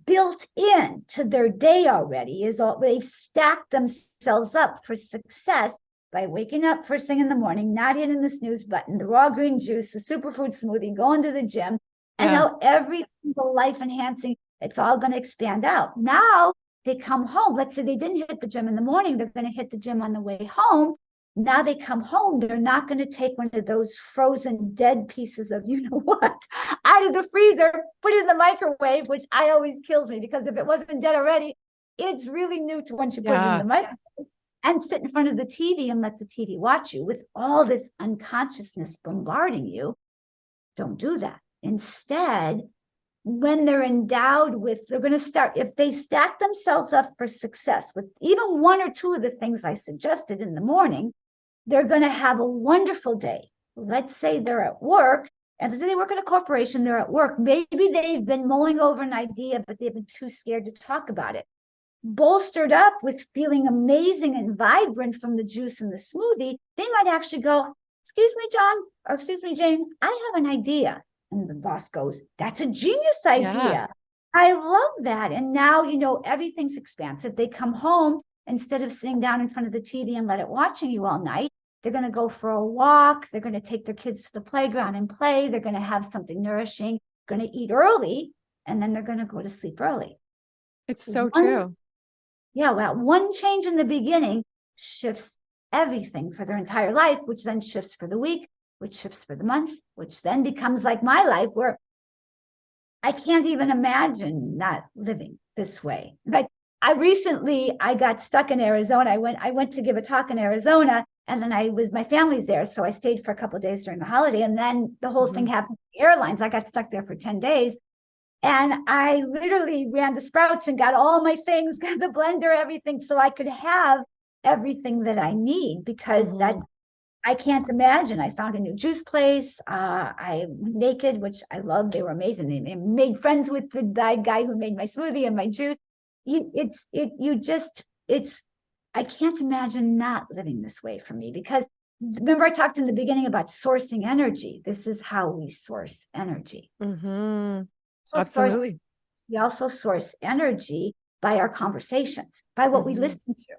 built in to their day already is they've stacked themselves up for success by waking up first thing in the morning, not hitting the snooze button, the raw green juice, the superfood smoothie, going to the gym, and now every single life enhancing, it's all going to expand out. Now they come home. Let's say they didn't hit the gym in the morning, they're going to hit the gym on the way home. Now they come home, they're not going to take one of those frozen dead pieces of you know what out of the freezer, put it in the microwave, which always kills me, because if it wasn't dead already, it's really new to once you put it in the microwave, and sit in front of the TV and let the TV watch you with all this unconsciousness bombarding you. Don't do that. Instead, when they're endowed with, they're going to start, if they stack themselves up for success with even one or two of the things I suggested in the morning, they're going to have a wonderful day. Let's say they're at work, and let's say they work at a corporation, they're at work. Maybe they've been mulling over an idea, but they've been too scared to talk about it. Bolstered up with feeling amazing and vibrant from the juice and the smoothie, they might actually go, excuse me, John, or excuse me, Jane, I have an idea. And the boss goes, that's a genius idea. I love that. And now, everything's expansive. They come home, instead of sitting down in front of the TV and let it watching you all night, They're going to go for a walk. They're going to take their kids to the playground and play. They're going to have something nourishing, going to eat early, and then they're going to go to sleep early. It's so true. Yeah, well, one change in the beginning shifts everything for their entire life, which then shifts for the week, which shifts for the month, which then becomes like my life, where I can't even imagine not living this way. In fact, I got stuck in Arizona. I went to give a talk in Arizona, and then my family's there. So I stayed for a couple of days during the holiday. And then the whole thing happened with the airlines. I got stuck there for 10 days. And I literally ran to Sprouts and got all my things, got the blender, everything, so I could have everything that I need, because I can't imagine. I found a new juice place. I'm naked, which I love. They were amazing. They made friends with the guy who made my smoothie and my juice. I can't imagine not living this way for me, because remember I talked in the beginning about sourcing energy. This is how we source energy. Absolutely. We also source energy by our conversations, by what we listen to.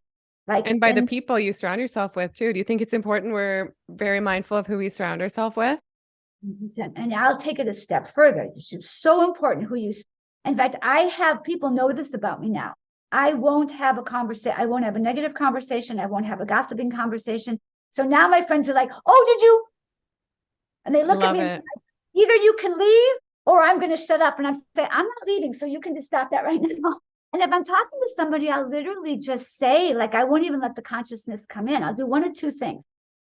And by the people you surround yourself with too. Do you think it's important we're very mindful of who we surround ourselves with? And I'll take it a step further. It's so important who you. In fact, I have people know this about me now. I won't have a conversation. I won't have a negative conversation. I won't have a gossiping conversation. So now my friends are like, "Oh, did you?" And they look at me. Like, either you can leave, or I'm going to shut up. And I'm saying, "I'm not leaving, so you can just stop that right now." And if I'm talking to somebody, I'll literally just say, like, I won't even let the consciousness come in. I'll do one of two things.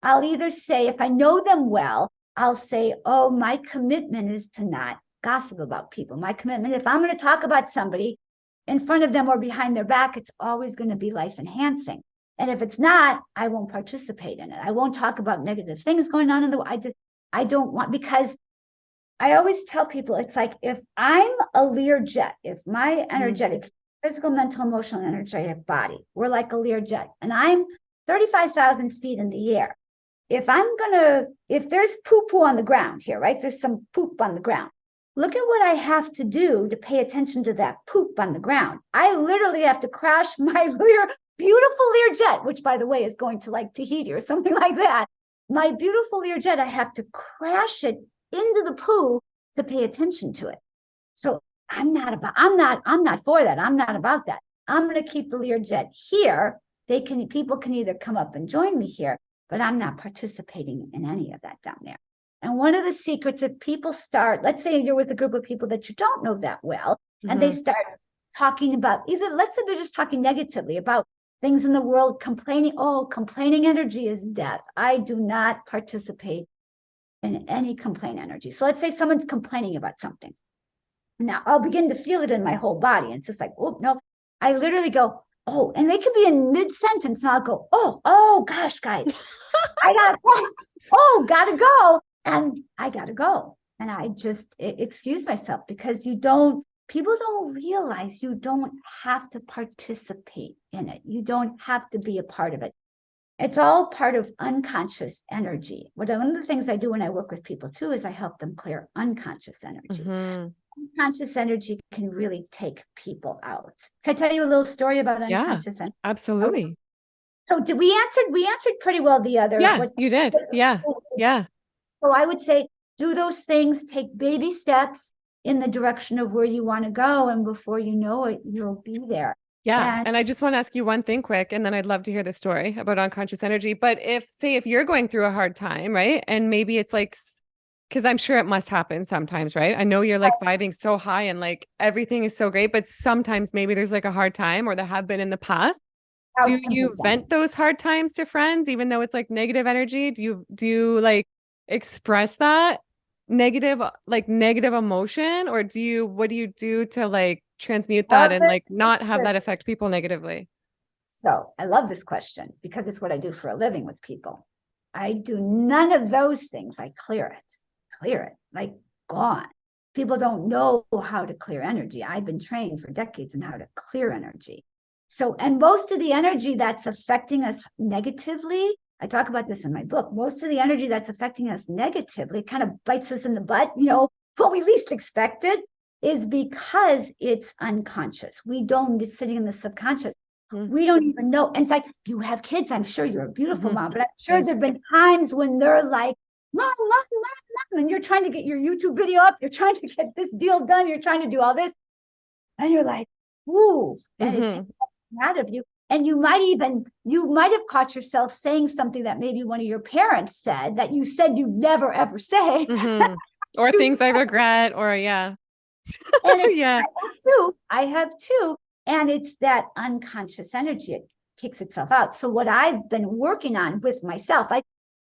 I'll either say, if I know them well, I'll say, "Oh, my commitment is to not gossip about people. My commitment, if I'm going to talk about somebody in front of them or behind their back, it's always going to be life enhancing. And if it's not, I won't participate in it. I won't talk about negative things going on in the world. I don't want, because I always tell people, it's like, if I'm a Learjet, if my energetic, physical, mental, emotional, and energetic body, we're like a Learjet, and I'm 35,000 feet in the air. If there's poo-poo on the ground here, right? There's some poop on the ground. Look at what I have to do to pay attention to that poop on the ground. I literally have to crash my beautiful Learjet, which, by the way, is going to like Tahiti or something like that. My beautiful Learjet, I have to crash it into the poo to pay attention to it. So I'm not for that. I'm not about that. I'm going to keep the Learjet here. People can either come up and join me here, but I'm not participating in any of that down there. And one of the secrets, if people start, let's say you're with a group of people that you don't know that well, and they start talking about let's say they're just talking negatively about things in the world, complaining energy is death. I do not participate in any complaint energy. So let's say someone's complaining about something. Now I'll begin to feel it in my whole body. And it's just like, oh, no, I literally go, oh, and they could be in mid-sentence and I'll go, oh gosh, guys, gotta go. And I gotta go. And I just excuse myself, because people don't realize you don't have to participate in it. You don't have to be a part of it. It's all part of unconscious energy. One of the things I do when I work with people too is I help them clear unconscious energy. Unconscious energy can really take people out. Can I tell you a little story about unconscious energy? Absolutely. So we answered pretty well the other. Yeah, you did. Yeah. So I would say, do those things, take baby steps in the direction of where you want to go. And before you know it, you'll be there. Yeah. And I just want to ask you one thing quick, and then I'd love to hear the story about unconscious energy. But if you're going through a hard time, right? And maybe it's like, because I'm sure it must happen sometimes, right? I know you're like vibing so high and like everything is so great, but sometimes maybe there's like a hard time, or there have been in the past. Do you vent those hard times to friends, even though it's like negative energy? Do you like express that negative emotion, or what do you do to like transmute that and like not have that affect people negatively? So I love this question, because it's what I do for a living with people. I do none of those things. I clear it, like gone. People don't know how to clear energy. I've been trained for decades in how to clear energy. So, and most of the energy that's affecting us negatively, I talk about this in my book, most of the energy that's affecting us negatively kind of bites us in the butt, when we least expect it, is because it's unconscious. It's sitting in the subconscious. We don't even know. In fact, you have kids. I'm sure you're a beautiful mom, but I'm sure Thanks. there've been times when they're like, mom, mom, mom, mom, and you're trying to get your YouTube video up. You're trying to get this deal done. You're trying to do all this. And you're like, ooh, and it takes something out of you. And you might have caught yourself saying something that maybe one of your parents said that you said you'd never, ever say. Or things I regret, or And it's, yeah. I have too. And it's that unconscious energy. It kicks itself out. So what I've been working on with myself,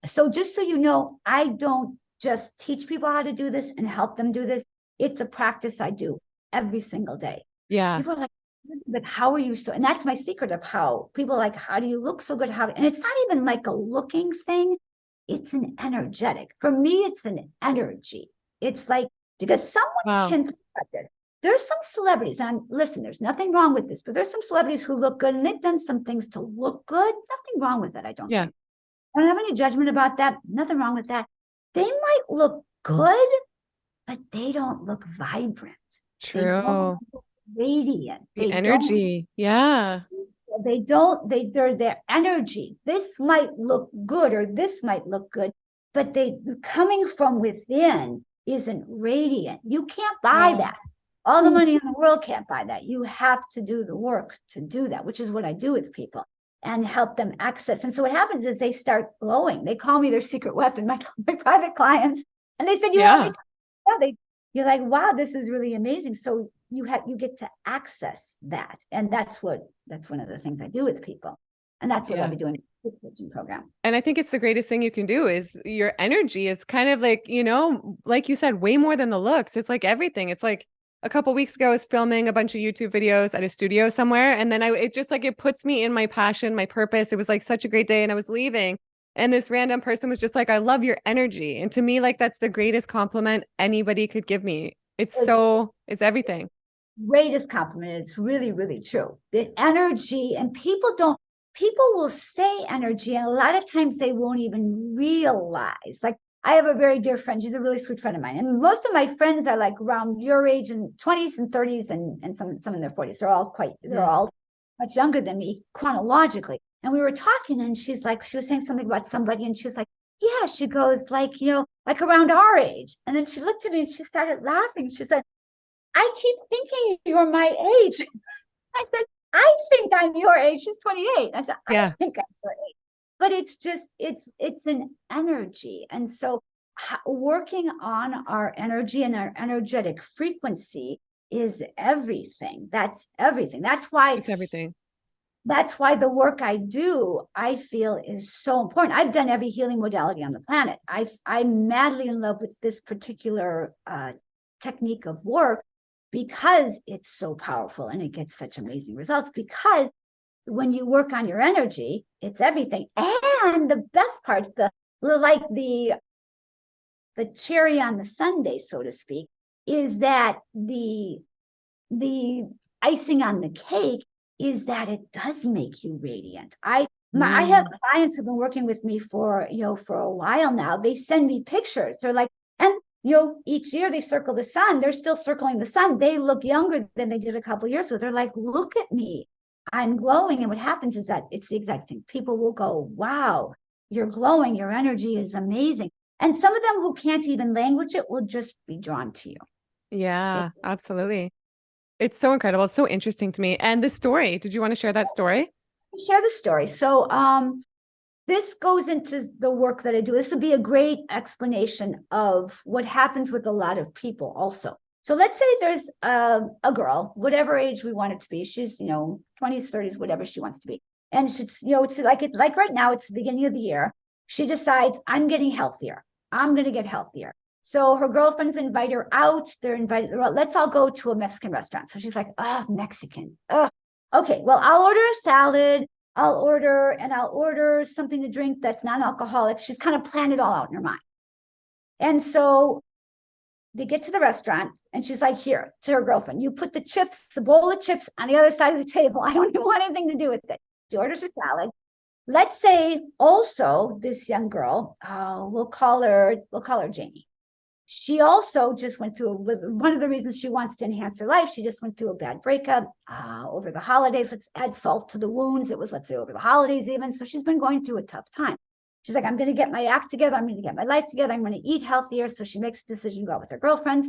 so just so you know, I don't just teach people how to do this and help them do this. It's a practice I do every single day. Yeah. People are like, Elizabeth, how are you so? And that's my secret of how people are like, how do you look so good? And it's not even like a looking thing. It's an energetic. For me, it's an energy. It's like, because someone can talk about this. There's some celebrities, and listen, there's nothing wrong with this, but there's some celebrities who look good and they've done some things to look good. Nothing wrong with it, I don't think. I don't have any judgment about that. Nothing wrong with that. They might look good, but they don't look vibrant. True. They don't look radiant. The energy. Yeah. They're their energy. This might look good or this might look good, but coming from within isn't radiant. You can't buy that. All the money in the world can't buy that. You have to do the work to do that, which is what I do with people and help them access. And so what happens is they start glowing. They call me their secret weapon, my private clients. And they said, you're like, wow, this is really amazing. So you get to access that. And that's one of the things I do with people. And that's what I'll be doing with the coaching program. And I think it's the greatest thing you can do is your energy is kind of like, like you said, way more than the looks. It's like everything. It's like, a couple of weeks ago, I was filming a bunch of YouTube videos at a studio somewhere. And then it puts me in my passion, my purpose. It was like such a great day. And I was leaving. And this random person was just like, I love your energy. And to me, like, that's the greatest compliment anybody could give me. It's everything. Greatest compliment. It's really, really true. The energy, and people will say energy. And a lot of times they won't even realize, like, I have a very dear friend. She's a really sweet friend of mine. And most of my friends are like around your age and 20s and 30s and some in their 40s. They're all much younger than me chronologically. And we were talking and she was saying something about somebody and she was like, yeah, she goes like, like around our age. And then she looked at me and she started laughing. She said, I keep thinking you're my age. I said, I think I'm your age. She's 28. I said, I think I'm your age. But it's just, it's an energy. And so working on our energy and our energetic frequency is everything. That's everything. That's why it's everything. That's why the work I do, I feel is so important. I've done every healing modality on the planet. I'm madly in love with this particular technique of work because it's so powerful and it gets such amazing results, because when you work on your energy, it's everything. And the best part, the cherry on the sundae, so to speak, is that the icing on the cake is that it does make you radiant. I have clients who've been working with me for a while now. They send me pictures. They're like, and each year they circle the sun. They're still circling the sun. They look younger than they did a couple of years ago. They're like, look at me. I'm glowing. And what happens is that it's the exact thing. People will go, wow, you're glowing. Your energy is amazing. And some of them who can't even language it will just be drawn to you. Yeah, absolutely. It's so incredible. It's so interesting to me. And the story, did you want to share that story? Share the story. So this goes into the work that I do. This would be a great explanation of what happens with a lot of people also. So let's say there's a girl, whatever age we want it to be. She's, 20s, 30s, whatever she wants to be. And she's, it's like right now, it's the beginning of the year. She decides, I'm getting healthier. I'm going to get healthier. So her girlfriends invite her out. They're invited. Let's all go to a Mexican restaurant. So she's like, Mexican. Okay, well, I'll order a salad. I'll order something to drink that's non-alcoholic. She's kind of planned it all out in her mind. And so they get to the restaurant and she's like, here, to her girlfriend, you put the bowl of chips on the other side of the table. I don't even want anything to do with it. She orders her salad. Let's say also this young girl, we'll call her Jamie. She also just went through one of the reasons she wants to enhance her life. She just went through a bad breakup over the holidays. Let's add salt to the wounds. It was, let's say, over the holidays even. So she's been going through a tough time. She's like, I'm going to get my act together. I'm going to get my life together. I'm going to eat healthier. So she makes a decision to go out with her girlfriends.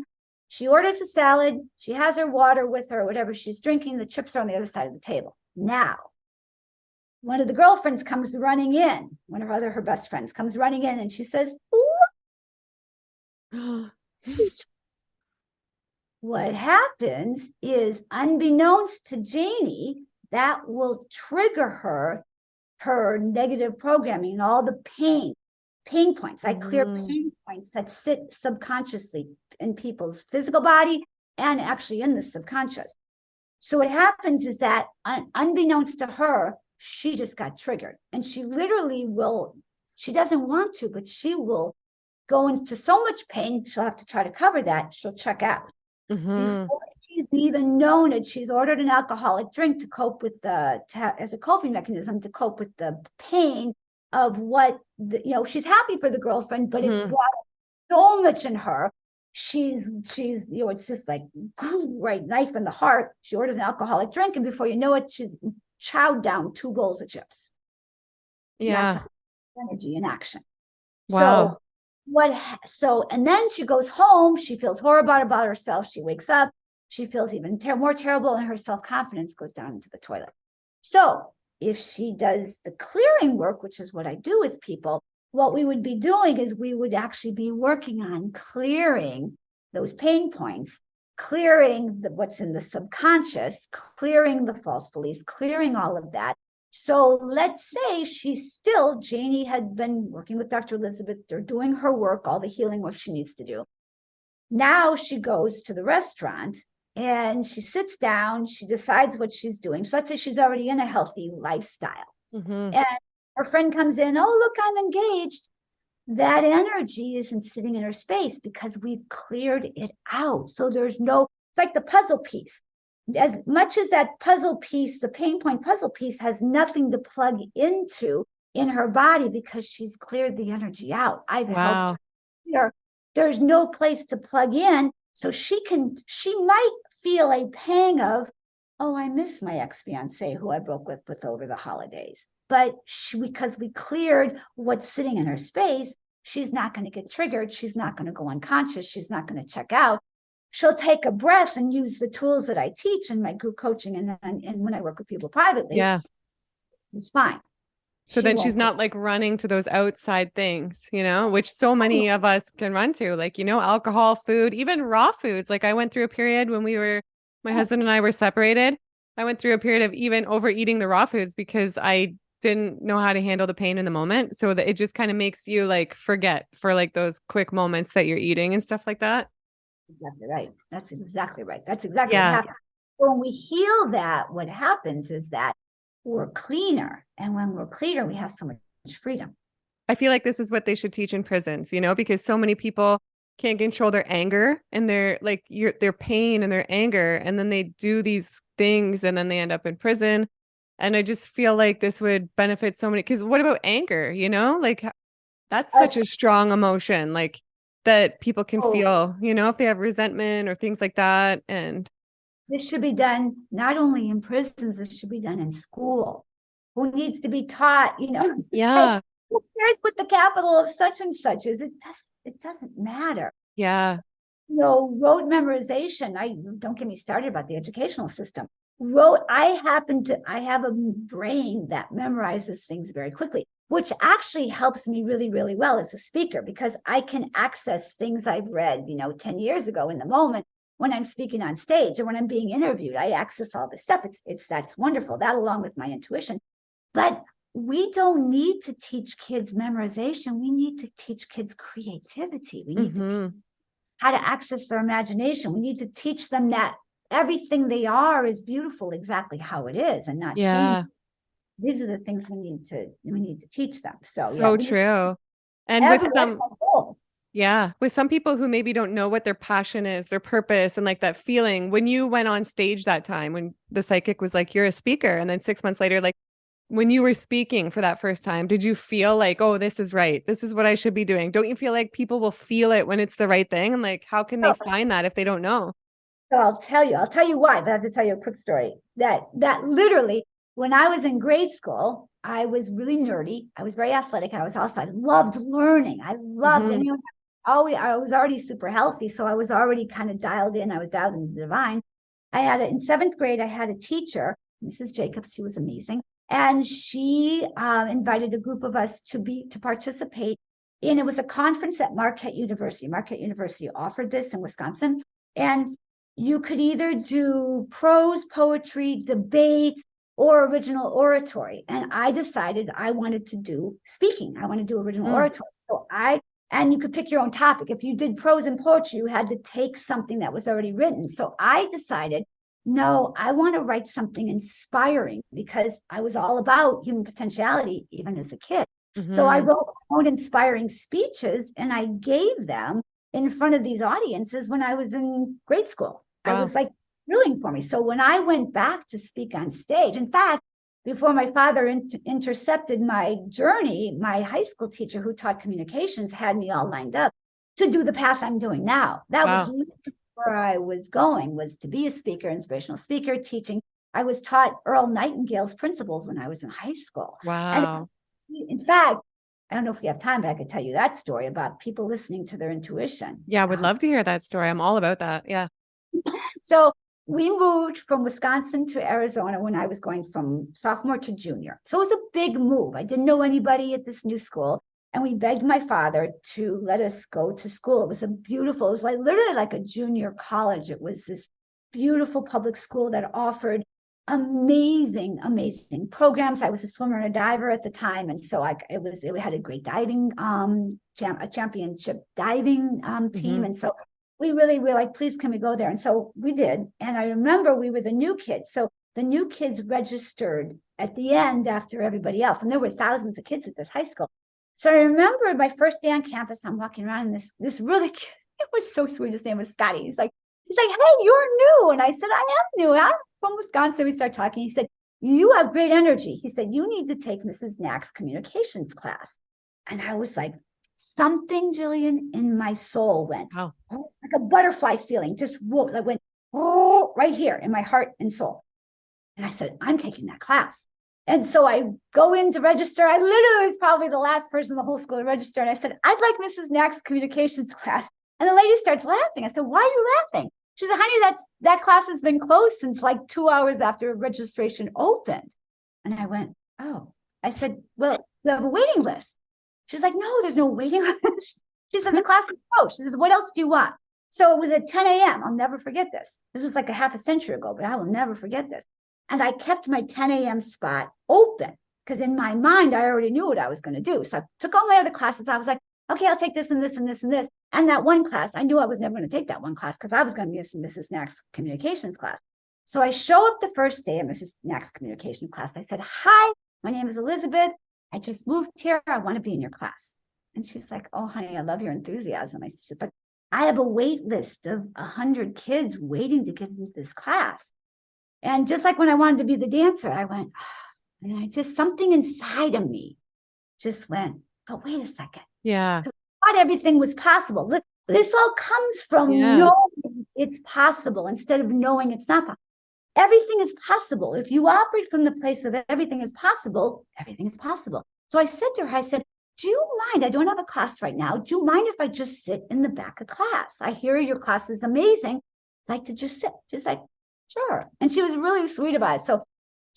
She orders a salad. She has her water with her, whatever she's drinking. The chips are on the other side of the table. Now, one of the girlfriends comes running in. One of her best friends comes running in, and she says, what happens is, unbeknownst to Janie, that will trigger her negative programming and all the pain points. I clear pain points that sit subconsciously in people's physical body and actually in the subconscious. So what happens is that unbeknownst to her, she just got triggered, and she literally will, she doesn't want to, but she will go into so much pain, she'll have to try to cover that. She'll check out. Before she's even known it, she's ordered an alcoholic drink to cope with as a coping mechanism to cope with the pain of what, she's happy for the girlfriend, but it's brought up so much in her. She's, it's just like, right, knife in the heart. She orders an alcoholic drink, and before you know it, she's chowed down 2 bowls of chips. Yeah. That's energy in action. Wow. And then she goes home. She feels horrible about herself. She wakes up. She feels even more terrible, and her self-confidence goes down into the toilet. So if she does the clearing work, which is what I do with people, what we would be doing is we would actually be working on clearing those pain points, clearing what's in the subconscious, clearing the false beliefs, clearing all of that. So let's say Janie had been working with Dr. Elizabeth. They're doing her work, all the healing work she needs to do. Now she goes to the restaurant and she sits down, she decides what she's doing. So let's say she's already in a healthy lifestyle. And her friend comes in, oh, look, I'm engaged. That energy isn't sitting in her space because we've cleared it out. So it's like the puzzle piece. As much as that puzzle piece, the pain point puzzle piece, has nothing to plug into in her body because she's cleared the energy out. I've helped her clear. There's no place to plug in. So she might feel a pang of, oh, I miss my ex-fiance who I broke with over the holidays. But because we cleared what's sitting in her space, she's not going to get triggered. She's not going to go unconscious. She's not going to check out. She'll take a breath and use the tools that I teach in my group coaching and when I work with people privately. Yeah. It's fine. So then she's not like running to those outside things, which so many of us can run to, like, alcohol, food, even raw foods. Like I went through a period when my husband and I were separated. I went through a period of even overeating the raw foods because I didn't know how to handle the pain in the moment. So that it just kind of makes you like forget for like those quick moments that you're eating and stuff like that. Exactly right. That's exactly right. That's exactly what happens. So when we heal that, what happens is that we're cleaner. And when we're cleaner, we have so much freedom. I feel like this is what they should teach in prisons, because so many people can't control their anger and their pain and their anger. And then they do these things and then they end up in prison. And I just feel like this would benefit so many, because what about anger? Like that's such a strong emotion, like that people can feel, if they have resentment or things like that. And this should be done not only in prisons, this should be done in school. Who needs to be taught, Yeah. Who cares what the capital of such and such is? It doesn't matter. Yeah. Rote memorization. Don't get me started about the educational system. I have a brain that memorizes things very quickly, which actually helps me really, really well as a speaker, because I can access things I've read, 10 years ago in the moment when I'm speaking on stage or when I'm being interviewed. I access all this stuff. That's wonderful. That along with my intuition. But we don't need to teach kids memorization. We need to teach kids creativity. We need to teach how to access their imagination. We need to teach them that everything they are is beautiful exactly how it is and not change. These are the things we need to teach them. So true. And with some people who maybe don't know what their passion is, their purpose, and like that feeling when you went on stage that time when the psychic was like, you're a speaker. And then 6 months later, like, When you were speaking for that first time, did you feel like, oh, this is right? This is what I should be doing? Don't you feel like people will feel it when it's the right thing? And like, how can they find that if they don't know? So I'll tell you why, but I have to tell you a quick story. That literally, when I was in grade school, I was really nerdy. I was very athletic. I loved learning. I loved, and I was already super healthy. So I was already kind of dialed in. I was dialed into the divine. In seventh grade, I had a teacher, Mrs. Jacobs. She was amazing. And she invited a group of us to participate in, it was a conference at Marquette University. Marquette University offered this in Wisconsin. And you could either do prose, poetry, debate, or original oratory. And I decided I wanted to do speaking. I want to do original oratory. And you could pick your own topic. If you did prose and poetry, you had to take something that was already written. So I decided, no, I want to write something inspiring, because I was all about human potentiality, even as a kid. So I wrote my own inspiring speeches, and I gave them in front of these audiences when I was in grade school. Wow. I was like thrilling for me. So when I went back to speak on stage, in fact, before my father intercepted my journey, my high school teacher who taught communications had me all lined up to do the path I'm doing now. That was where I was going, was to be a speaker, inspirational speaker, teaching. I was taught Earl Nightingale's principles when I was in high school. Wow. And in fact, I don't know if we have time, but I could tell you that story about people listening to their intuition. Yeah, I would love to hear that story. I'm all about that. Yeah. So we moved from Wisconsin to Arizona when I was going from sophomore to junior. So it was a big move. I didn't know anybody at this new school. And we begged my father to let us go to school. It was it was like literally like a junior college. It was this beautiful public school that offered amazing programs. I was a swimmer and a diver at the time. And so it had a great diving, a championship diving team. And so we really were like, please, can we go there? And so we did. And I remember we were the new kids. So the new kids registered at the end after everybody else. And there were thousands of kids at this high school. So I remember my first day on campus, I'm walking around, and this really kid, it was so sweet. His name was Scotty. He's like, hey, you're new. And I said, I am new. I'm from Wisconsin. We start talking. He said, you have great energy. He said, you need to take Mrs. Knack's communications class. And I was like, something, Jillian, in my soul went, like a butterfly feeling, just went right here in my heart and soul. And I said, I'm taking that class. And so I go in to register. I literally was probably the last person in the whole school to register. And I said, I'd like Mrs. Knack's communications class. And the lady starts laughing. I said, why are you laughing? She said, honey, that class has been closed since like 2 hours after registration opened. And I went, oh. I said, well, they have a waiting list. She's like, no, there's no waiting list. She said, the class is closed. She said, what else do you want? So it was at 10 a.m. I'll never forget this. This was like a half a century ago, but I will never forget this. And I kept my 10 a.m. spot open, because in my mind, I already knew what I was going to do. So I took all my other classes. I was like, okay, I'll take this and this and this and this. And that one class, I knew I was never going to take that one class, because I was going to be in Mrs. Knack's communications class. So I show up the first day of Mrs. Knack's communications class. I said, hi, my name is Elizabeth. I just moved here. I want to be in your class. And she's like, oh, honey, I love your enthusiasm. I said, but I have a wait list of 100 kids waiting to get into this class. And just like when I wanted to be the dancer, I went, and I just, something inside of me just went, oh, wait a second. Yeah. I thought everything was possible. This all comes from knowing it's possible instead of knowing it's not possible. Everything is possible. If you operate from the place of everything is possible, everything is possible. So I said to her, I said, do you mind? I don't have a class right now. Do you mind if I just sit in the back of class? I hear your class is amazing. I'd like to just sit. She's like, sure. And she was really sweet about it. So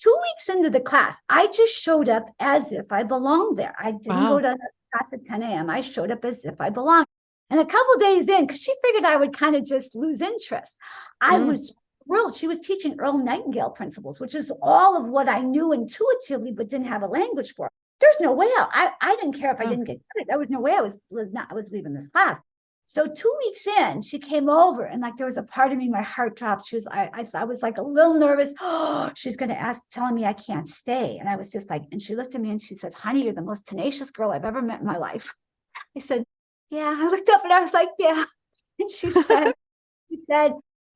2 weeks into the class, I just showed up as if I belonged there. I didn't go to class at 10 a.m. I showed up as if I belonged. And a couple of days in, because she figured I would kind of just lose interest, I was thrilled. She was teaching Earl Nightingale principles, which is all of what I knew intuitively, but didn't have a language for. There's no way I didn't care if I didn't get credit. There was no way I was leaving this class. So 2 weeks in, she came over, and like there was a part of me, my heart dropped. She was, I was like a little nervous. Oh, she's going to telling me I can't stay. And I was just like, and she looked at me and she said, honey, you're the most tenacious girl I've ever met in my life. I said, yeah. I looked up and I was like, yeah. And she said,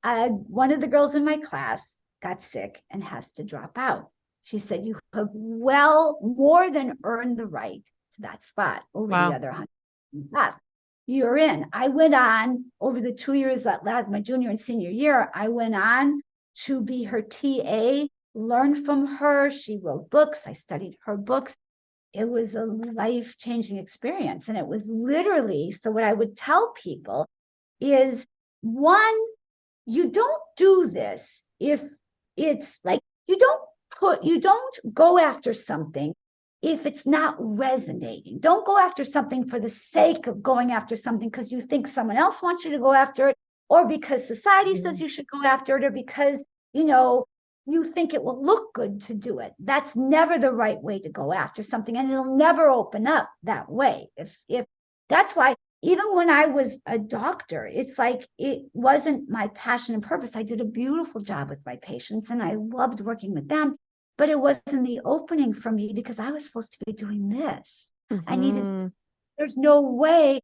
one of the girls in my class got sick and has to drop out. She said, you have well more than earned the right to that spot over the other 100 in the past. You're in. I went on over the 2 years that last, my junior and senior year, I went on to be her TA, learned from her. She wrote books. I studied her books. It was a life-changing experience. And it was literally, so what I would tell people is, one, you don't do this if it's like, you don't go after something if it's not resonating. Don't go after something for the sake of going after something because you think someone else wants you to go after it, or because society says you should go after it, or because, you think it will look good to do it. That's never the right way to go after something, and it'll never open up that way. If that's why, even when I was a doctor, it's like, it wasn't my passion and purpose. I did a beautiful job with my patients and I loved working with them, but it wasn't the opening for me because I was supposed to be doing this. There's no way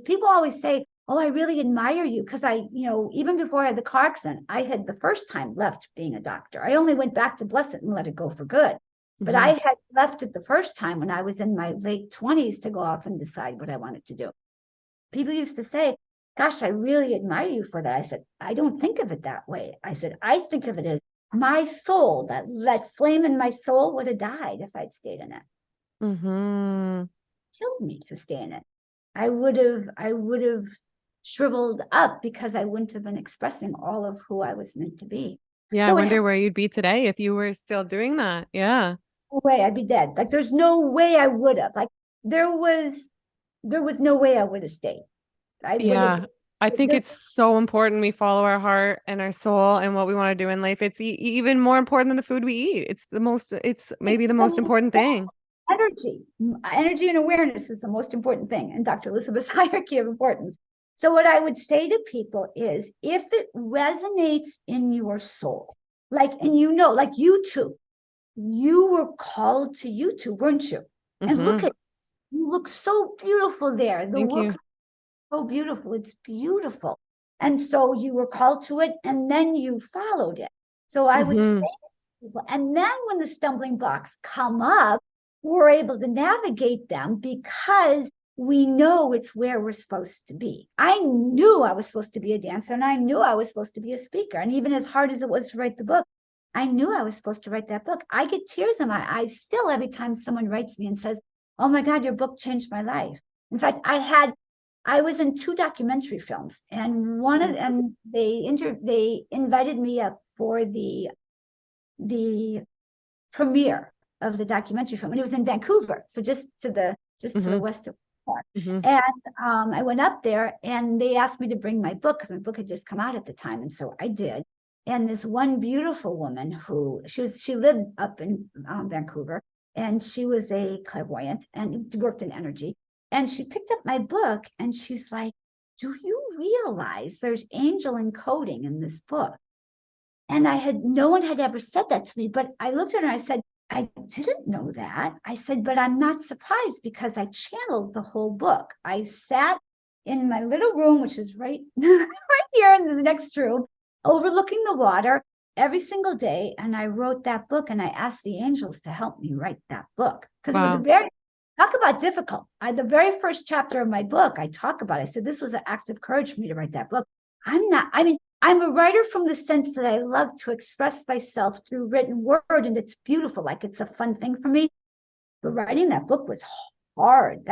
people always say, oh, I really admire you. Because even before I had the car accident, I had the first time left being a doctor. I only went back to bless it and let it go for good. But I had left it the first time when I was in my late 20s to go off and decide what I wanted to do. People used to say, gosh, I really admire you for that. I said, I don't think of it that way. I said, I think of it as my soul, that flame in my soul would have died if I'd stayed in it. Killed me to stay in it. I would have shriveled up because I wouldn't have been expressing all of who I was meant to be. Yeah, so I wonder where you'd be today if you were still doing that. Yeah. No way, I'd be dead. Like, there's no way I would have. Like, there was no way I would have stayed. I think it's so important we follow our heart and our soul and what we want to do in life. It's even more important than the food we eat. It's maybe the most important thing. Energy and awareness is the most important thing in Dr. Elizabeth's hierarchy of importance. So what I would say to people is, if it resonates in your soul, like YouTube, you were called to YouTube, weren't you? And look at, you look so beautiful there. The work is so beautiful. It's beautiful. And so you were called to it, and then you followed it. So I would say to people, and then when the stumbling blocks come up, we're able to navigate them because we know it's where we're supposed to be. I knew I was supposed to be a dancer, and I knew I was supposed to be a speaker. And even as hard as it was to write the book, I knew I was supposed to write that book. I get tears in my eyes still every time someone writes me and says, oh my God, your book changed my life. In fact, I was in 2 documentary films, and one of them, they invited me up for the premiere of the documentary film, and it was in Vancouver, so just to the west of Park. And I went up there, and they asked me to bring my book because my book had just come out at the time, and so I did. And this one beautiful woman who she lived up in Vancouver, and she was a clairvoyant and worked in energy. And she picked up my book and she's like, do you realize there's angel encoding in this book? And no one had ever said that to me, but I looked at her and I said, I didn't know that. I said, but I'm not surprised because I channeled the whole book. I sat in my little room, which is right here in the next room, overlooking the water every single day. And I wrote that book, and I asked the angels to help me write that book because it was talk about difficult. The very first chapter of my book, I talk about it. I said, this was an act of courage for me to write that book. I'm a writer from the sense that I love to express myself through written word, and it's beautiful. Like, it's a fun thing for me. But writing that book was hard.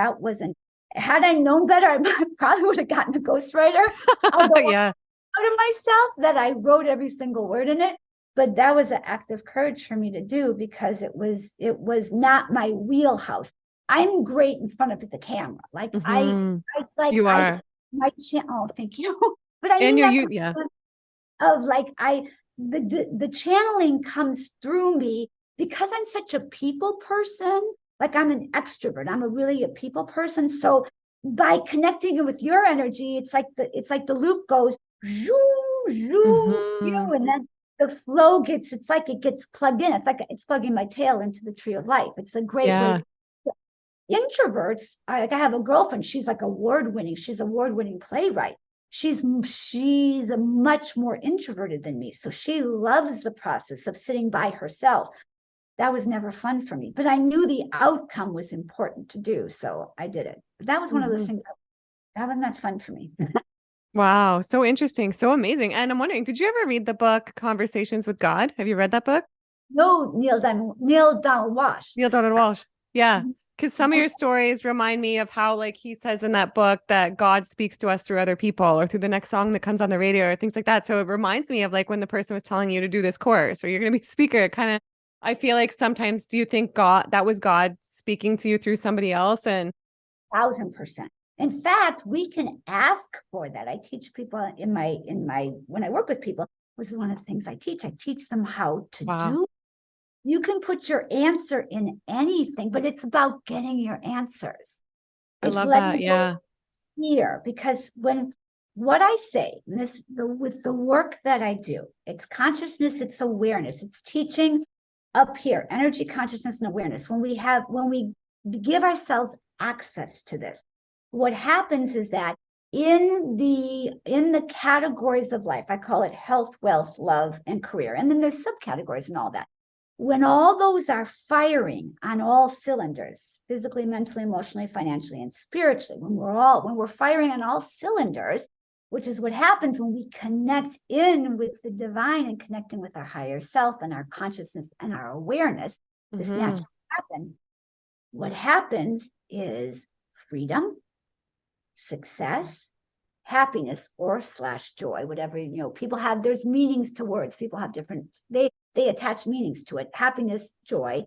Had I known better, I probably would have gotten a ghostwriter. Yeah. Out of myself that I wrote every single word in it. But that was an act of courage for me to do because it was not my wheelhouse. I'm great in front of the camera. Like you are. Oh, thank you. But I knew of like the channeling comes through me because I'm such a people person. Like, I'm an extrovert. I'm really a people person. So by connecting with your energy, it's like the loop goes zoom, zoom, and then the flow gets plugged in. It's like it's plugging my tail into the tree of life. It's a great way. Introverts, I have a girlfriend. She's like award-winning playwright. She's a much more introverted than me. So she loves the process of sitting by herself. that was never fun for me. But I knew the outcome was important to do, so I did it. But that was one of those things that was not fun for me. Wow. So interesting. So amazing. And I'm wondering, did you ever read the book Conversations with God? Have you read that book? No, Neil Donald Walsh. Neil Donald Walsh. Yeah. Mhm. Because some of your stories remind me of how, like, he says in that book that God speaks to us through other people or through the next song that comes on the radio or things like that. So it reminds me of like when the person was telling you to do this course or you're going to be a speaker. It kind of, I feel like sometimes, do you think that was God speaking to you through somebody else? And 1,000%. In fact, we can ask for that. I teach people when I work with people, this is one of the things I teach. I teach them how to do. You can put your answer in anything, but it's about getting your answers. I love that. Yeah. Here, because what I say, with the work that I do, it's consciousness, it's awareness, it's teaching up here, energy, consciousness, and awareness. When we give ourselves access to this, what happens is that in the categories of life, I call it health, wealth, love, and career, and then there's subcategories and all that. When all those are firing on all cylinders, physically, mentally, emotionally, financially, and spiritually, when we're firing on all cylinders, which is what happens when we connect in with the divine and connecting with our higher self and our consciousness and our awareness, this naturally happens. What happens is freedom, success, happiness, or /joy, whatever, people have, there's meanings to words. People have different, they attach meanings to it. Happiness, joy,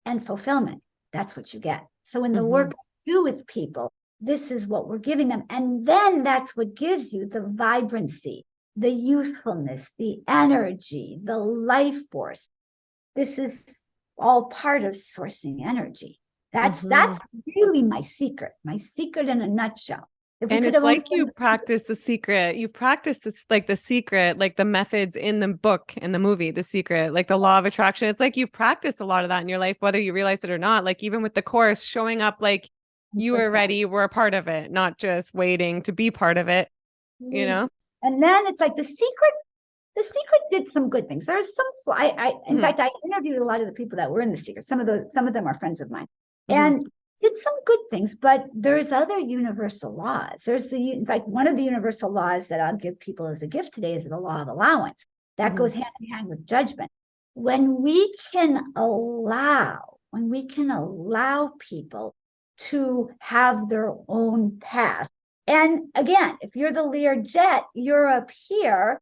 and fulfillment. That's what you get. So in the work I do with people, this is what we're giving them. And then that's what gives you the vibrancy, the youthfulness, the energy, the life force. This is all part of sourcing energy. That's really my secret in a nutshell. And it's like you practice The Secret. You've practiced this, like The Secret, like the methods in the book and the movie, The Secret, like the law of attraction. It's like you've practiced a lot of that in your life, whether you realize it or not. Like even with the course, showing up like you were ready, you were a part of it, not just waiting to be part of it, And then it's like The Secret did some good things. There's some, in fact, I interviewed a lot of the people that were in The Secret. Some of them are friends of mine. And did some good things, but there's other universal laws. In fact, one of the universal laws that I'll give people as a gift today is the law of allowance. That goes hand in hand with judgment. When we can allow people to have their own path. And again, if you're the Learjet, you're up here,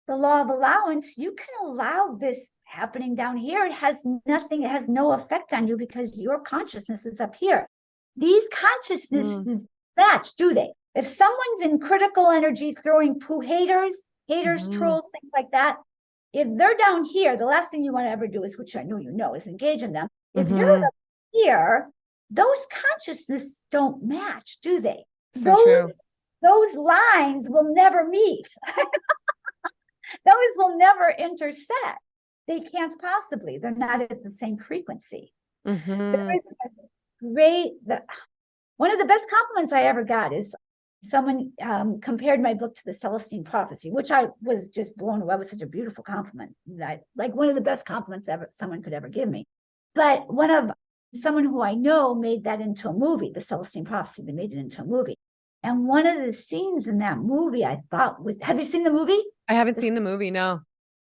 the law of allowance, you can allow this happening down here. It has no effect on you because your consciousness is up here. These consciousnesses match, do they? If someone's in critical energy, throwing poo, haters, trolls, things like that, if they're down here, the last thing you want to ever do is, which I know is engage in them. If you're up here, those consciousnesses don't match, do they? Those lines will never meet. Those will never intersect. They can't possibly. They're not at the same frequency. There is one of the best compliments I ever got is someone compared my book to the Celestine Prophecy, which I was just blown away. It was such a beautiful compliment. Like one of the best compliments someone could ever give me. But someone who I know made that into a movie, the Celestine Prophecy. They made it into a movie. And one of the scenes in that movie I thought was, have you seen the movie? I haven't seen the movie, no.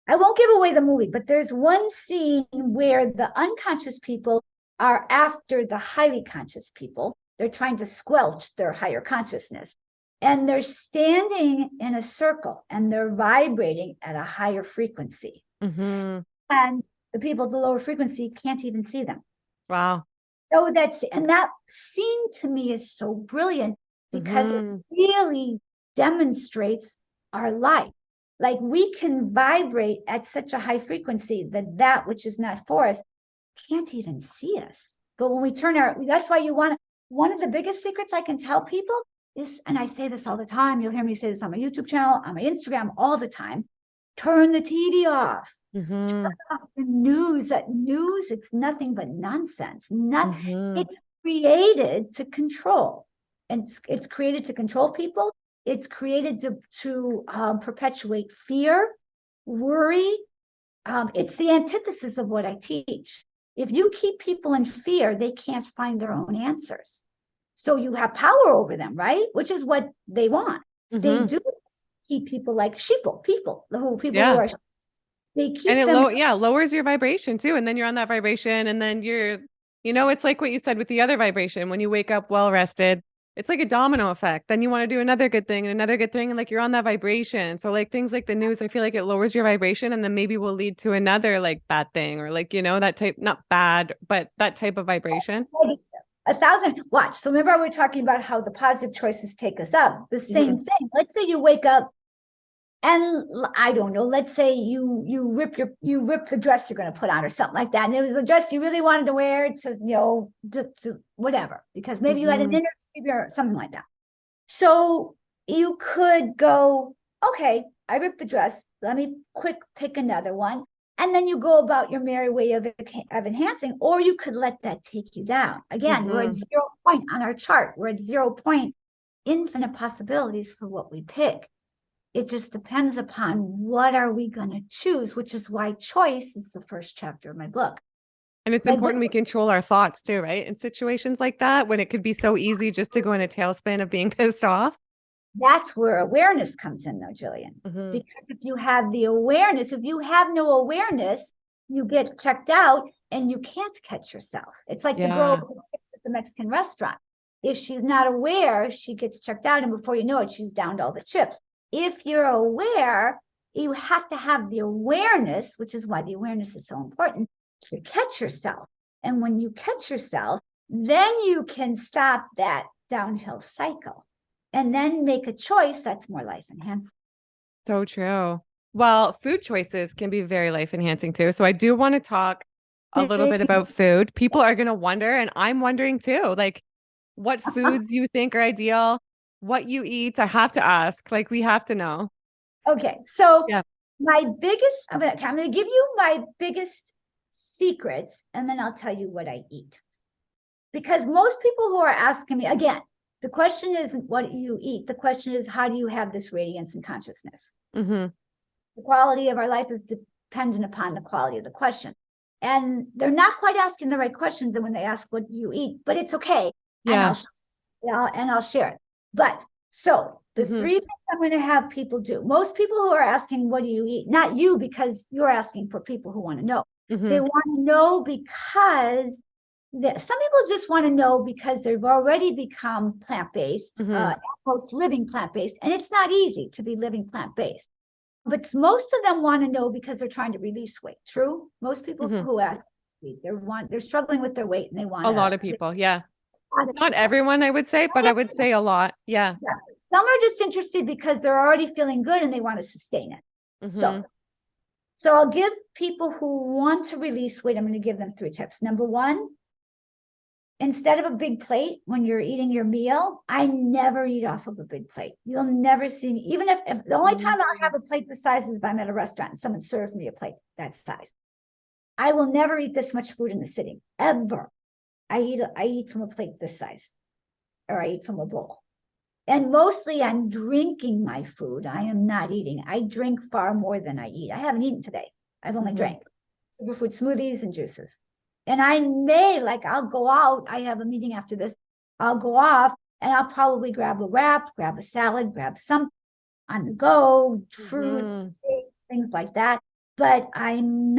I won't give away the movie, but there's one scene where the unconscious people are after the highly conscious people. They're trying to squelch their higher consciousness. And they're standing in a circle and they're vibrating at a higher frequency. And the people at the lower frequency can't even see them. Wow. So that scene to me is so brilliant because it really demonstrates our life. Like we can vibrate at such a high frequency that which is not for us can't even see us. But when we that's why one of the biggest secrets I can tell people is, and I say this all the time, you'll hear me say this on my YouTube channel, on my Instagram all the time, turn the TV off. Turn off the news. That news, it's nothing but nonsense. It's created to control. And it's created to control people. It's created to perpetuate fear, worry. It's the antithesis of what I teach. If you keep people in fear, they can't find their own answers. So you have power over them, right? Which is what they want. They do keep people like people who are, they keep and it them. lowers your vibration too. And then you're on that vibration, and then it's like what you said with the other vibration. When you wake up well rested, it's like a domino effect. Then you want to do another good thing and another good thing, and like you're on that vibration. So like things like the news, I feel like it lowers your vibration, and then maybe will lead to another like bad thing, or like, that type, not bad, but that type of vibration. 1,000 watch. So remember, we were talking about how the positive choices take us up. The same thing. Let's say you wake up and I don't know, let's say you rip the dress you're going to put on or something like that. And it was a dress you really wanted to wear to whatever, because maybe you had an interview or something like that. So you could go, okay, I ripped the dress. Let me quick pick another one. And then you go about your merry way of enhancing, or you could let that take you down. Again, we're at 0 point on our chart. We're at 0 point, infinite possibilities for what we pick. It just depends upon what are we going to choose, which is why choice is the first chapter of my book. And it's important we control our thoughts too, right? In situations like that, when it could be so easy just to go in a tailspin of being pissed off. That's where awareness comes in, though, Jillian. Because if you have the awareness, if you have no awareness, you get checked out and you can't catch yourself. It's like the girl who tips at the Mexican restaurant. If she's not aware, she gets checked out, and before you know it, she's downed all the chips. If you're aware, you have to have the awareness, which is why the awareness is so important, to catch yourself. And when you catch yourself, then you can stop that downhill cycle and then make a choice that's more life enhancing. So true. Well, food choices can be very life enhancing too. So I do want to talk a little bit about food. People are going to wonder, and I'm wondering too, like what foods you think are ideal, what you eat. I have to ask, like we have to know. Okay. So my biggest, I'm going to give you my biggest secrets, and then I'll tell you what I eat. Because most people who are asking me, again, the question isn't what you eat. The question is, how do you have this radiance and consciousness? The quality of our life is dependent upon the quality of the question. And they're not quite asking the right questions when they ask what you eat, but it's okay. And I'll share it. But so the three things I'm going to have people do. Most people who are asking, what do you eat? Not you, because you're asking for people who want to know. They want to know because some people just want to know because they've already become plant-based, almost living plant-based, and it's not easy to be living plant-based. But most of them want to know because they're trying to release weight. True? Most people who ask, they're struggling with their weight, and they want a lot of people. Not everyone, I would say, but I would say a lot. Exactly. Some are just interested because they're already feeling good and they want to sustain it. So I'll give people who want to release weight, I'm going to give them 3 tips. Number 1, instead of a big plate, when you're eating your meal, I never eat off of a big plate. You'll never see me, even if the only time I'll have a plate this size is if I'm at a restaurant and someone serves me a plate that size. I will never eat this much food in a sitting, ever. I eat from a plate this size, or I eat from a bowl. And mostly I'm drinking my food. I am not eating. I drink far more than I eat. I haven't eaten today. I've only drank superfood smoothies and juices. And I may, I'll go out. I have a meeting after this. I'll go off and I'll probably grab a wrap, grab a salad, grab some on the go, fruit, things like that. But I'm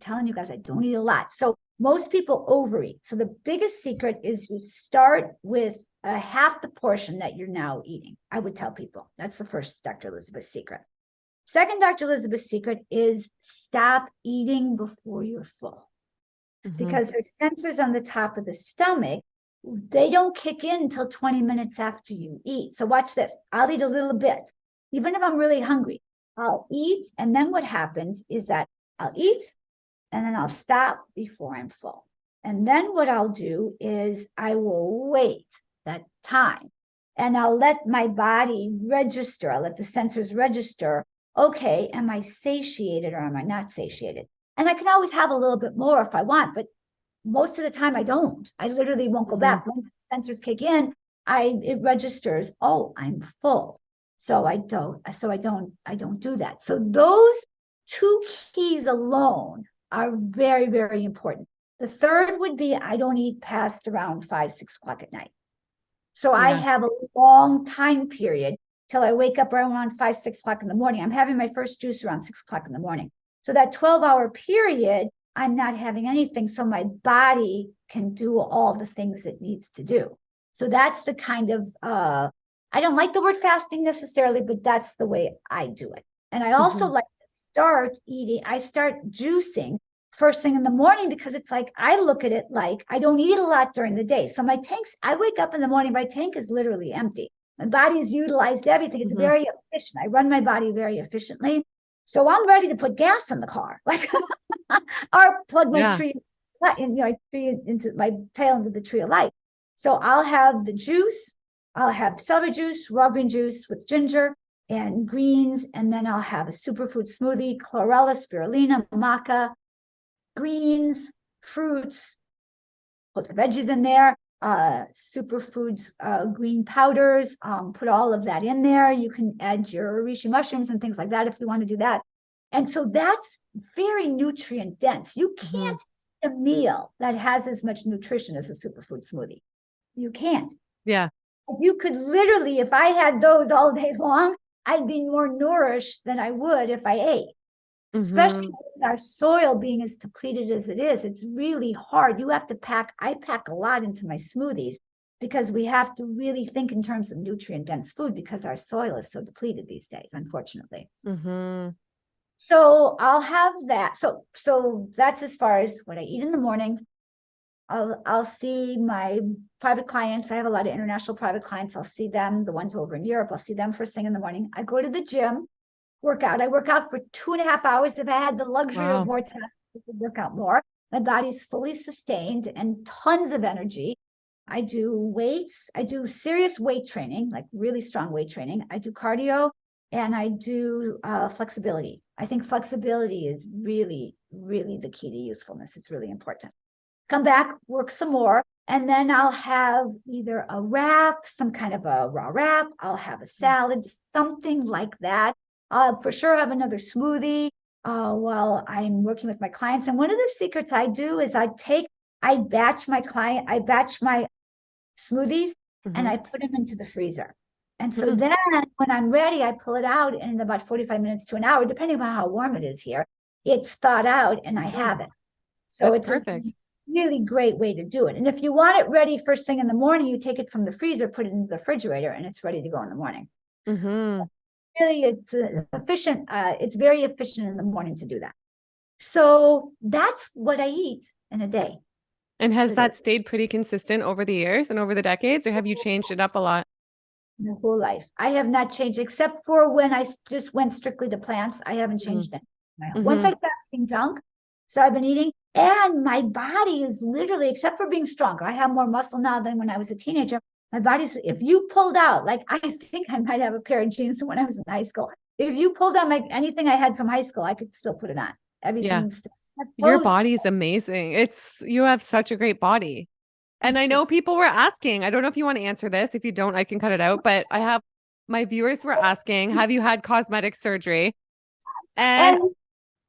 telling you guys, I don't eat a lot. So most people overeat. So the biggest secret is you start with half the portion that you're now eating. I would tell people that's the first Dr. Elizabeth's secret. Second, Dr. Elizabeth's secret is stop eating before you're full. Because there's sensors on the top of the stomach. They don't kick in until 20 minutes after you eat. So watch this. I'll eat a little bit. Even if I'm really hungry, I'll eat. And then what happens is that I'll eat and then I'll stop before I'm full. And then what I'll do is I will wait that time and I'll let my body register. I'll let the sensors register. Okay, am I satiated or am I not satiated? And I can always have a little bit more if I want, but most of the time I don't. I literally won't go back. When the sensors kick in, it registers, oh, I'm full. So I don't do that. So those 2 keys alone are very, very important. The third would be I don't eat past around 5, 6 o'clock at night. So I have a long time period till I wake up around 5, 6 o'clock in the morning. I'm having my first juice around 6 o'clock in the morning. So that 12-hour period, I'm not having anything. So my body can do all the things it needs to do. So that's the kind of, I don't like the word fasting necessarily, but that's the way I do it. And I also like to start juicing first thing in the morning, because it's like, I look at it like I don't eat a lot during the day. So my tanks, I wake up in the morning, my tank is literally empty. My body's utilized everything. It's very efficient. I run my body very efficiently. So I'm ready to put gas in the car, like, or plug my tree, into my tail into the tree of life. So I'll have the juice. I'll have celery juice, raw green juice with ginger and greens. And then I'll have a superfood smoothie, chlorella, spirulina, maca, greens, fruits, put the veggies in there, superfoods, green powders, put all of that in there. You can add your reishi mushrooms and things like that if you want to do that. And so that's very nutrient dense. You can't eat a meal that has as much nutrition as a superfood smoothie. You can't. Yeah. You could literally, if I had those all day long, I'd be more nourished than I would if I ate. Especially with our soil being as depleted as it is, it's really hard. You have to I pack a lot into my smoothies because we have to really think in terms of nutrient dense food because our soil is so depleted these days, unfortunately. So I'll have that. So that's as far as what I eat in the morning. I'll see my private clients. I have a lot of international private clients. I'll see them, the ones over in Europe. I'll see them first thing in the morning. I go to the gym. I work out for 2.5 hours. If I had the luxury of more time, I could work out more. My body's fully sustained and tons of energy. I do weights. I do serious weight training, like really strong weight training. I do cardio and I do flexibility. I think flexibility is really, really the key to youthfulness. It's really important. Come back, work some more, and then I'll have either a wrap, some kind of a raw wrap. I'll have a salad, something like that. I'll for sure have another smoothie while I'm working with my clients. And one of the secrets I do is I batch my smoothies and I put them into the freezer. And so then when I'm ready, I pull it out in about 45 minutes to an hour, depending on how warm it is here. It's thawed out and I have it. So it's perfect. Really great way to do it. And if you want it ready first thing in the morning, you take it from the freezer, put it into the refrigerator, and it's ready to go in the morning. So really, it's efficient. It's very efficient in the morning to do that. So that's what I eat in a day. And has that stayed pretty consistent over the years and over the decades, or have you changed it up a lot? My whole life. I have not changed, except for when I just went strictly to plants. I haven't changed it. Once I stopped eating junk, so I've been eating, and my body is literally, except for being stronger, I have more muscle now than when I was a teenager. My body's, if you pulled out, like I think I might have a pair of jeans from when I was in high school. If you pulled out anything I had from high school, I could still put it on. Everything. Your body is amazing. You have such a great body. And I know people were asking, I don't know if you want to answer this. If you don't, I can cut it out. But my viewers were asking, have you had cosmetic surgery? And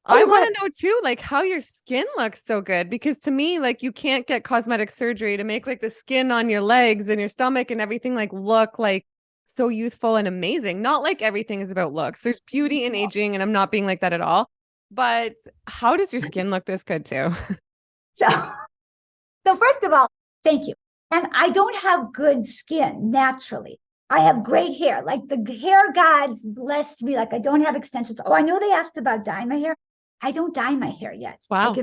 I want to know too, like how your skin looks so good, because to me, like you can't get cosmetic surgery to make like the skin on your legs and your stomach and everything like look like so youthful and amazing. Not like everything is about looks. There's beauty in aging, and I'm not being like that at all. But how does your skin look this good too? So first of all, thank you. And I don't have good skin naturally. I have great hair. Like the hair gods blessed me. Like I don't have extensions. Oh, I know they asked about dyeing my hair. I don't dye my hair yet. Wow.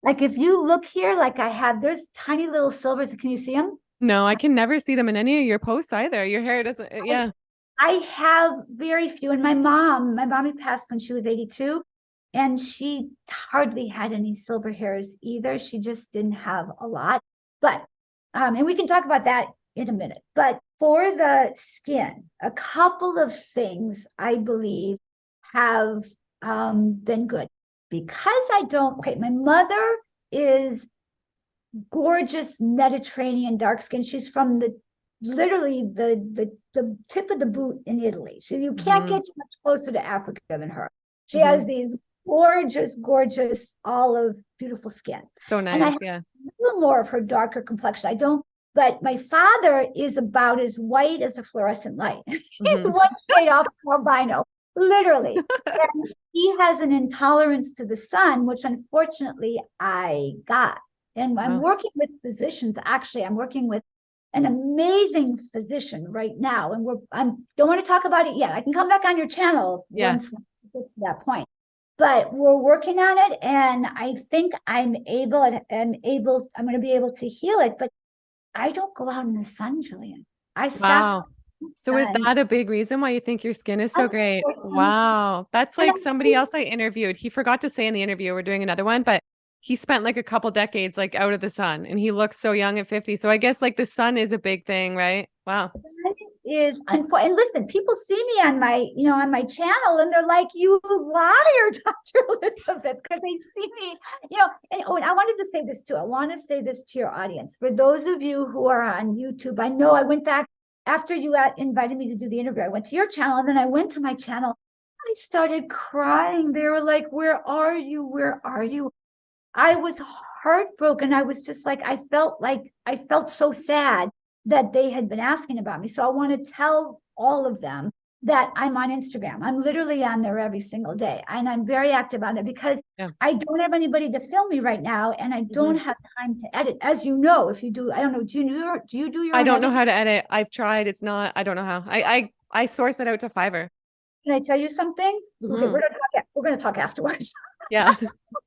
Like if you look here, like there's tiny little silvers. Can you see them? No, I can never see them in any of your posts either. Your hair doesn't. I have very few. And my mommy passed when she was 82, and she hardly had any silver hairs either. She just didn't have a lot. But, and we can talk about that in a minute. But for the skin, a couple of things I believe have been good, because my mother is gorgeous Mediterranean dark skin. She's from literally the tip of the boot in Italy. So you can't get much closer to Africa than her. She has these gorgeous, gorgeous, olive, beautiful skin. So And I nice. have Yeah. a little more of her darker complexion. I don't, but my father is about as white as a fluorescent light. He's Mhm. one shade off albino, literally. And he has an intolerance to the sun, which unfortunately I got. And I'm Wow. working with physicians. Actually, I'm working with an amazing physician right now. And I don't want to talk about it yet. I can come back on your channel Yeah. once it gets to that point. But we're working on it, and I think I'm going to be able to heal it. But I don't go out in the sun, Jillian. I stopped Wow. the So is sun. that a big reason why you think your skin is so great? Unfortunately, Wow. That's and like somebody else I interviewed. He forgot to say in the interview, we're doing another one, but he spent like a couple decades like out of the sun and he looks so young at 50. So I guess like the sun is a big thing, right? Wow. is unfortunate. And listen, people see me on my channel, and they're like, "You liar, Dr. Elizabeth," because they see me, And I wanted to say this too. I want to say this to your audience. For those of you who are on YouTube, I know I went back after you invited me to do the interview. I went to your channel, and then I went to my channel. I started crying. They were like, "Where are you? Where are you?" I was heartbroken. I was just like, I felt so sad that they had been asking about me. So I want to tell all of them that I'm on Instagram. I'm literally on there every single day. And I'm very active on it because Yeah. I don't have anybody to film me right now. And I don't have time to edit. As you know, if you do, I don't know, do you do your I own don't know editing? how to edit. I've tried. It's not, I don't know how. I source it out to Fiverr. Can I tell you something? Okay, Mhm. we're gonna talk afterwards. Yeah.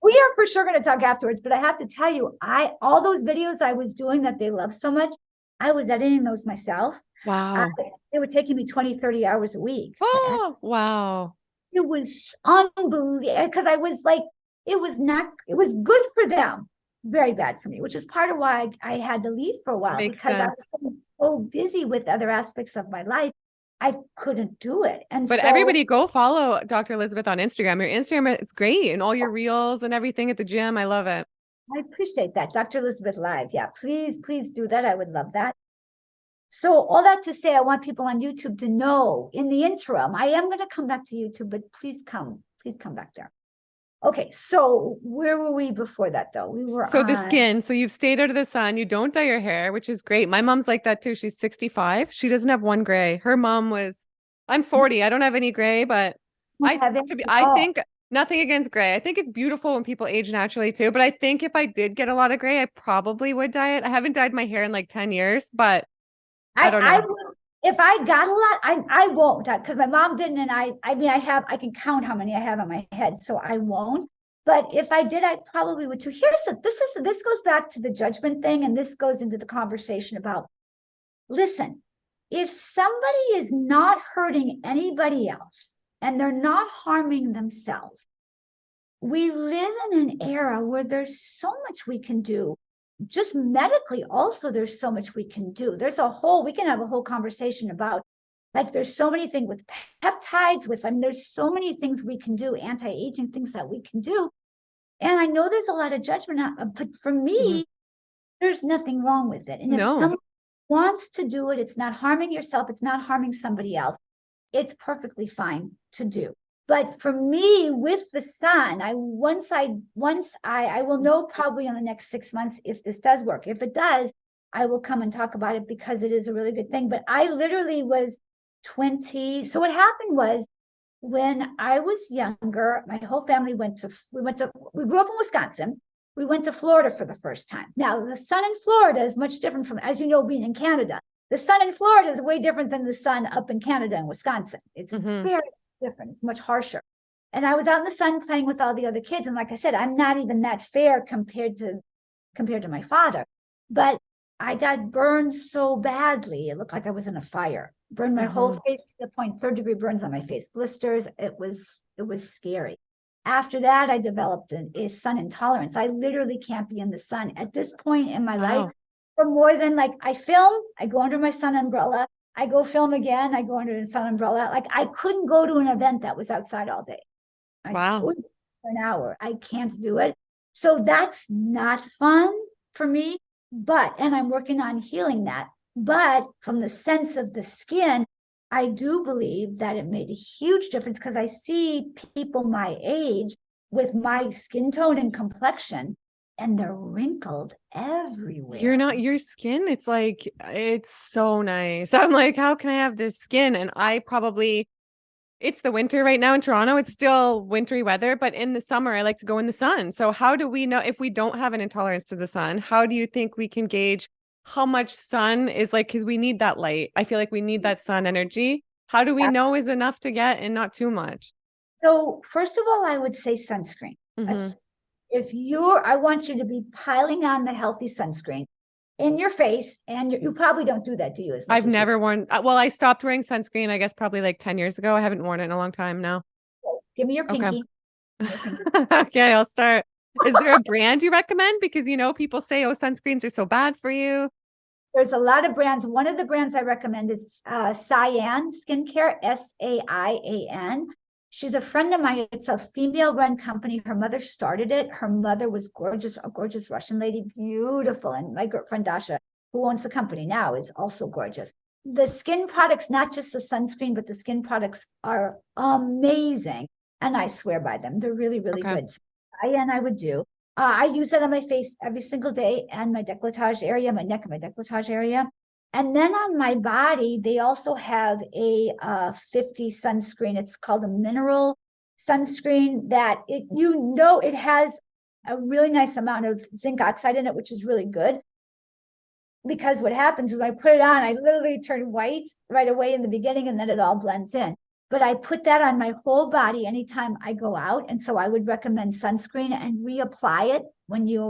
We are for sure going to talk afterwards, but I have to tell you, all those videos I was doing that they love so much, I was editing those myself. Wow. They were taking me 20, 30 hours a week to edit. Oh, wow. It was unbelievable because I was like, it was good for them, very bad for me, which is part of why I had to leave for a while Makes because I sense. was so busy with other aspects of my life. I couldn't do it. And But so everybody go follow Dr. Elizabeth on Instagram. Your Instagram is great and all your reels and everything at the gym. I love it. I appreciate that. Dr. Elizabeth Live. Yeah, please do that. I would love that. So all that to say, I want people on YouTube to know in the interim, I am going to come back to YouTube, but please come back there. Okay, so where were we before that though? We were So the on skin, so you've stayed out of the sun, you don't dye your hair, which is great. My mom's like that too. She's 65. She doesn't have one gray. Her mom was, I'm 40. I don't have any gray, but heaven. I Oh, think nothing against gray. I think it's beautiful when people age naturally too. But I think if I did get a lot of gray, I probably would dye it. I haven't dyed my hair in like 10 years, but I don't I know. will, if I got a lot, I won't because my mom didn't, and I mean I can count how many I have on my head, so I won't. But if I did, I probably would too. This goes back to the judgment thing, and this goes into the conversation about, listen, if somebody is not hurting anybody else and they're not harming themselves, we live in an era where there's so much we can do. Just medically, also, there's so much we can do. We can have a whole conversation about, like, there's so many things with peptides, there's so many things we can do, anti-aging things that we can do. And I know there's a lot of judgment, but for me, there's nothing wrong with it. And if No. someone wants to do it, it's not harming yourself, it's not harming somebody else, it's perfectly fine to do. But for me, with the sun, I will know probably in the next 6 months if this does work. If it does, I will come and talk about it because it is a really good thing. But I literally was 20. So what happened was, when I was younger, my whole family we grew up in Wisconsin. We went to Florida for the first time. Now, the sun in Florida is much different from, as you know, being in Canada. The sun in Florida is way different than the sun up in Canada and Wisconsin. It's very different. It's much harsher. And I was out in the sun playing with all the other kids. And like I said, I'm not even that fair compared to my father. But I got burned so badly. It looked like I was in a fire. Burned my whole face to the point, 3rd-degree burns on my face, blisters. It was scary. After that, I developed a sun intolerance. I literally can't be in the sun at this point in my life for more than, like, I film, I go under my sun umbrella, I go film again, I go under the sun umbrella. Like, I couldn't go to an event that was outside all day. Wow. For an hour. I can't do it. So that's not fun for me. And I'm working on healing that. But from the sense of the skin, I do believe that it made a huge difference because I see people my age with my skin tone and complexion, and they're wrinkled everywhere. Your skin, it's like, it's so nice. I'm like, how can I have this skin? And it's the winter right now in Toronto. It's still wintry weather, but in the summer, I like to go in the sun. So how do we know if we don't have an intolerance to the sun? How do you think we can gauge how much sun is like, because we need that light. I feel like we need that sun energy. How do we know is enough to get and not too much? So first of all, I would say sunscreen. Mhm. I want you to be piling on the healthy sunscreen in your face, and you probably don't do that, do you? I've never worn, well, I stopped wearing sunscreen, I guess probably like 10 years ago. I haven't worn it in a long time now. Give me your Okay. pinky. Your pinky. Okay, I'll start. Is there a brand you recommend? Because, people say, oh, sunscreens are so bad for you. There's a lot of brands. One of the brands I recommend is 𝑠AIAN Skincare, SAIAN. She's a friend of mine. It's a female-run company. Her mother started it. Her mother was gorgeous, a gorgeous Russian lady, beautiful. And my girlfriend Dasha, who owns the company now, is also gorgeous. The skin products, not just the sunscreen, but the skin products are amazing. And I swear by them. They're really, really good. So 𝑠AIAN I would do. I use that on my face every single day, and my décolletage area, my neck and my décolletage area. And then on my body, they also have a 50 sunscreen. It's called a mineral sunscreen that it has a really nice amount of zinc oxide in it, which is really good. Because what happens is when I put it on, I literally turn white right away in the beginning, and then it all blends in. But I put that on my whole body anytime I go out. And so I would recommend sunscreen and reapply it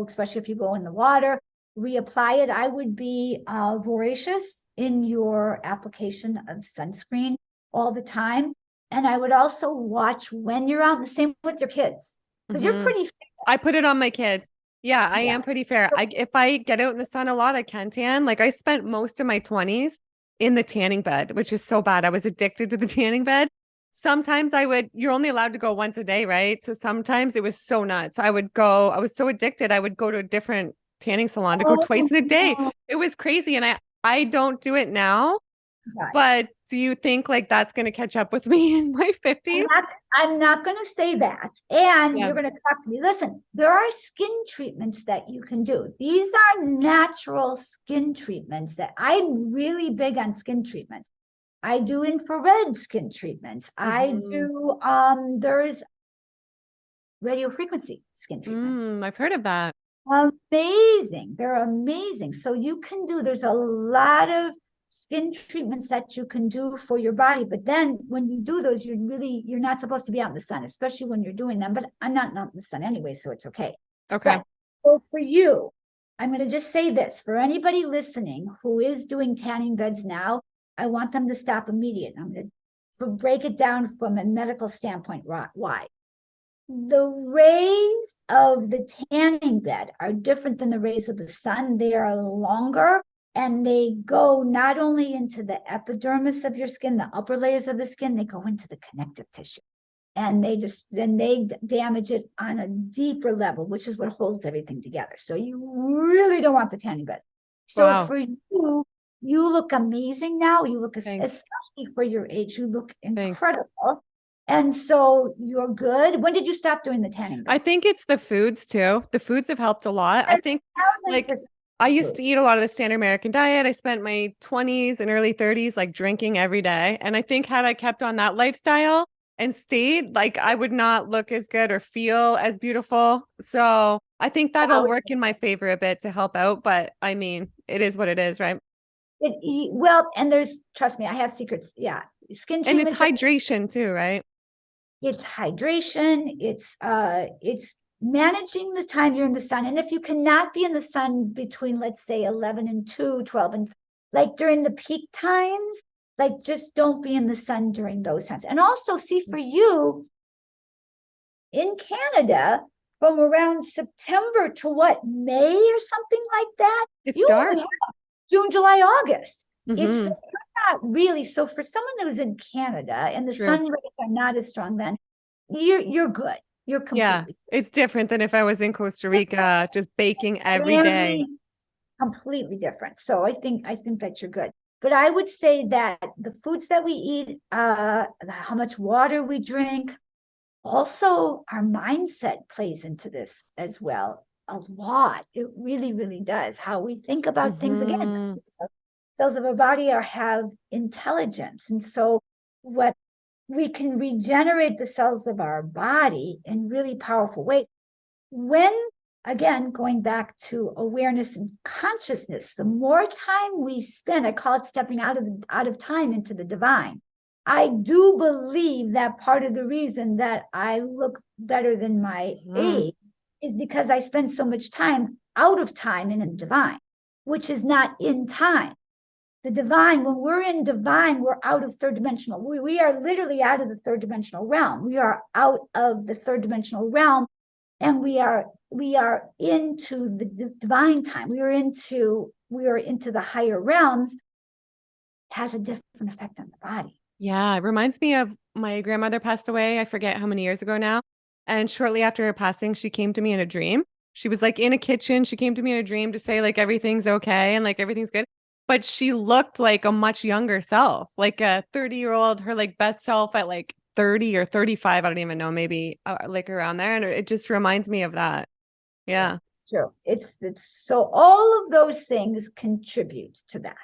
especially if you go in the water, reapply it. I would be voracious in your application of sunscreen all the time. And I would also watch when you're out, the same with your kids, because you're pretty fair. I put it on my kids. Yeah, I am pretty fair. If I get out in the sun a lot, I can tan. Like I spent most of my 20s in the tanning bed, which is so bad. I was addicted to the tanning bed. Sometimes you're only allowed to go once a day, right? So sometimes it was so nuts. I was so addicted. I would go to a different tanning salon to go twice in a day. It was crazy. And I don't do it now, but do you think like that's going to catch up with me in my 50s? I'm not going to say that. And you're going to talk to me. Listen, there are skin treatments that you can do. These are natural skin treatments that I'm really big on skin treatments. I do infrared skin treatments. I do, there's radio frequency skin treatments. I've heard of that. Amazing. They're amazing. So there's a lot of skin treatments that you can do for your body. But then when you do those, you're not supposed to be out in the sun, especially when you're doing them. But I'm not out in the sun anyway, so it's okay. Okay. So for you, I'm going to just say this. For anybody listening who is doing tanning beds now, I want them to stop immediately. I'm going to break it down from a medical standpoint. Why? The rays of the tanning bed are different than the rays of the sun. They are longer, and they go not only into the epidermis of your skin, the upper layers of the skin, they go into the connective tissue. And they damage it on a deeper level, which is what holds everything together. So you really don't want the tanning bed. So for you look amazing now. You look, especially for your age, you look incredible. Thanks. And so you're good. When did you stop doing the tanning bed? I think it's the foods too. The foods have helped a lot. I think I used to eat a lot of the standard American diet. I spent my 20s and early 30s like drinking every day. And I think had I kept on that lifestyle and stayed, like I would not look as good or feel as beautiful. So I think that'll work in my favor a bit to help out. But I mean, it is what it is, right? And trust me, I have secrets. Yeah. Skin treatment. And it's hydration too, right? It's hydration. It's managing the time you're in the sun. And if you cannot be in the sun between, let's say 11 and 2, 12 and like during the peak times, like just don't be in the sun during those times. And also see for you in Canada, from around September to May or something like that. It's dark. June, July, August. It's not really. So for someone that was in Canada and the sun rays are not as strong, then you're good. You're completely. Yeah, it's different than if I was in Costa Rica, just baking every day. Completely different. So I think that you're good. But I would say that the foods that we eat, how much water we drink, Also, our mindset plays into this as well a lot. It really, really does. How we think about things. Again, cells of our body have intelligence. And so what we can regenerate the cells of our body in really powerful ways. When, again, going back to awareness and consciousness, the more time we spend, I call it stepping out of time into the divine. I do believe that part of the reason that I look better than my age is because I spend so much time out of time in the divine, which is not in time. The divine, when we're in divine, we're out of third dimensional. We are literally out of the third dimensional realm. We are out of the third dimensional realm, and we are into the divine time. We are into the higher realms. It has a different effect on the body. Yeah, it reminds me of my grandmother passed away. I forget how many years ago now. And shortly after her passing, she came to me in a dream. She was like in a kitchen. She came to me in a dream to say like everything's okay and like everything's good. But she looked like a much younger self, like a 30-year-old, her like best self at like 30 or 35. I don't even know, maybe like around there. And it just reminds me of that. Yeah. It's true. It's so all of those things contribute to that.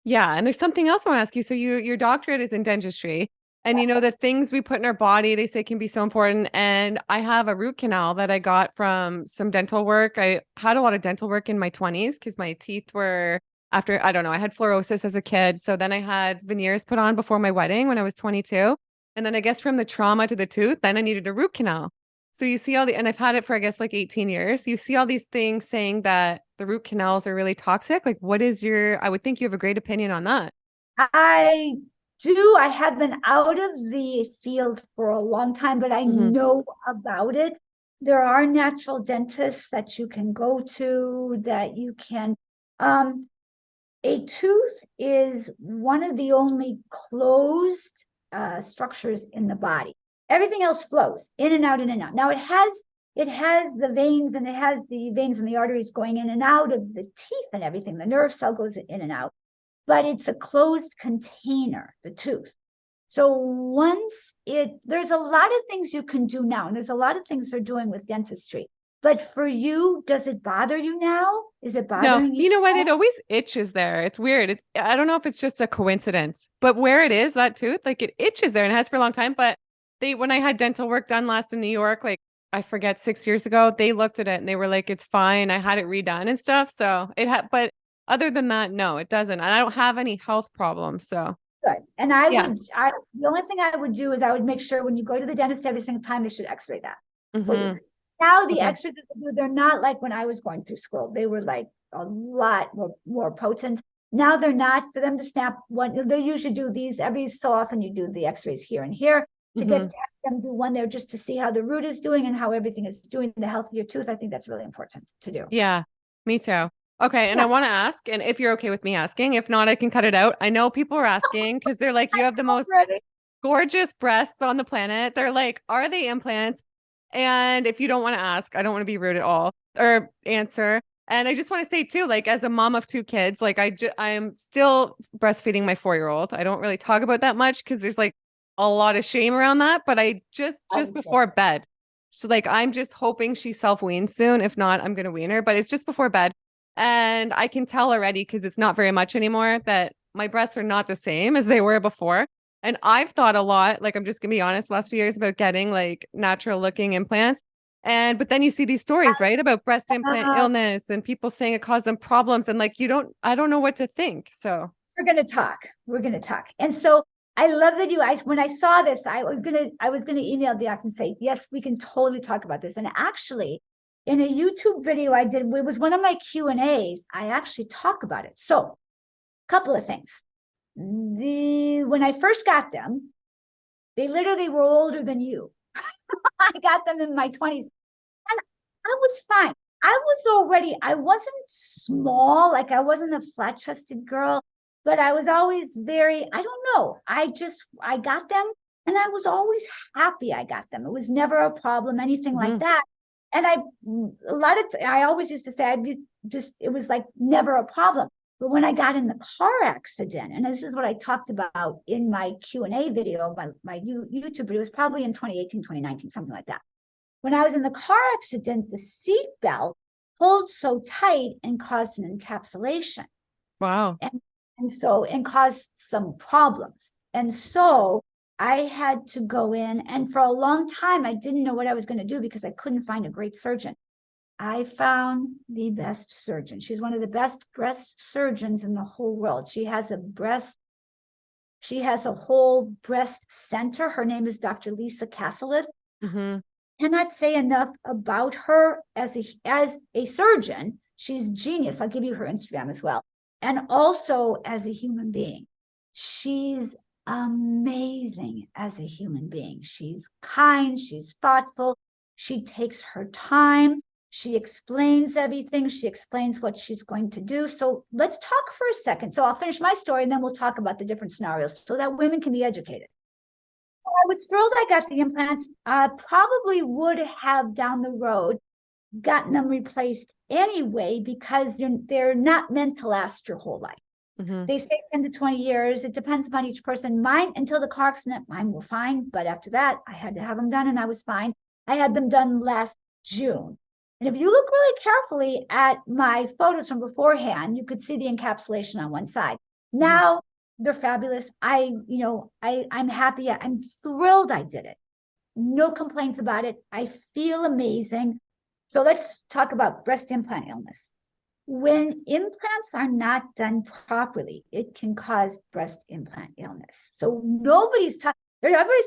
Yeah. And there's something else I want to ask you. So your doctorate is in dentistry, and you know, the things we put in our body, they say can be so important. And I have a root canal that I got from some dental work. I had a lot of dental work in my 20s because my teeth were after, I don't know, I had fluorosis as a kid. So then I had veneers put on before my wedding when I was 22. And then I guess from the trauma to the tooth, then I needed a root canal. So you see and I've had it for, I guess, like 18 years. You see all these things saying that the root canals are really toxic. Like, I would think you have a great opinion on that. I do. I have been out of the field for a long time, but I know about it. There are natural dentists that you can go to, that you can, a tooth is one of the only closed structures in the body. Everything else flows in and out, in and out. Now it has the veins, and it has the veins and the arteries going in and out of the teeth and everything. The nerve cell goes in and out, but it's a closed container, the tooth. So there's a lot of things you can do now, and there's a lot of things they're doing with dentistry. But for you, does it bother you now? Is it bothering you? You know what? It always itches there. It's weird. I don't know if it's just a coincidence, but where it is, that tooth, like it itches there, and it has for a long time. But when I had dental work done last in New York, like I forget 6 years ago, they looked at it and they were like, it's fine. I had it redone and stuff. So but other than that, no, it doesn't. And I don't have any health problems. So good. And the only thing I would do is I would make sure when you go to the dentist every single time, they should x-ray that for you. Now the x-rays that they do, they're not like when I was going through school. They were like a lot more potent. Now they're not. For them to snap one, they usually do these every so often. You do the x-rays here and here to get them do one there just to see how the root is doing and how everything is doing, the health of your tooth. I think that's really important to do. Yeah, me too. Okay. And I want to ask, and if you're okay with me asking, if not, I can cut it out. I know people are asking because they're like, you have the most gorgeous breasts on the planet. They're like, are they implants? And if you don't want to ask, I don't want to be rude at all or answer. And I just want to say too, like as a mom of 2 kids, like I'm still breastfeeding my 4-year-old. I don't really talk about that much because there's like a lot of shame around that, but I just before bed. So like, I'm just hoping she self-weans soon. If not, I'm going to wean her, but it's just before bed. And I can tell already, because it's not very much anymore, that my breasts are not the same as they were before. And I've thought a lot, like, I'm just gonna be honest, last few years about getting like natural looking implants. But then you see these stories, right, about breast implant illness and people saying it caused them problems. And like, I don't know what to think. So we're going to talk. And so I love that when I saw this, I was going to email back and say, yes, we can totally talk about this. And actually in a YouTube video I did, it was one of my Q&As. I actually talk about it. So a couple of things. When I first got them, they literally were older than you. I got them in my 20s, and I was fine. I wasn't small, like I wasn't a flat-chested girl, but I was always very, I don't know. I got them, and I was always happy I got them. It was never a problem, anything like that. And I always used to say, it was like never a problem. But when I got in the car accident, and this is what I talked about in my Q&A video, my YouTube video, it was probably in 2018, 2019, something like that. When I was in the car accident, the seat belt pulled so tight and caused an encapsulation. Wow. And caused some problems. And so I had to go in, and for a long time, I didn't know what I was going to do because I couldn't find a great surgeon. I found the best surgeon. She's one of the best breast surgeons in the whole world. She has a whole breast center. Her name is Dr. Lisa Castlett. Mm-hmm. Cannot say enough about her as a surgeon. She's genius. I'll give you her Instagram as well. And also as a human being. She's amazing as a human being. She's kind, she's thoughtful, she takes her time, she explains everything, she explains what she's going to do. So let's talk for a second. So I'll finish my story and then we'll talk about the different scenarios so that women can be educated. I was thrilled I got the implants. I probably would have down the road gotten them replaced anyway because they're not meant to last your whole life. Mm-hmm. They say 10 to 20 years. It depends upon each person. Mine, until the car accident, mine were fine. But after that, I had to have them done and I was fine. I had them done last June. And if you look really carefully at my photos from beforehand, you could see the encapsulation on one side. Now they're fabulous. I'm happy. I'm thrilled I did it. No complaints about it. I feel amazing. So let's talk about breast implant illness. When implants are not done properly, it can cause breast implant illness. So everybody's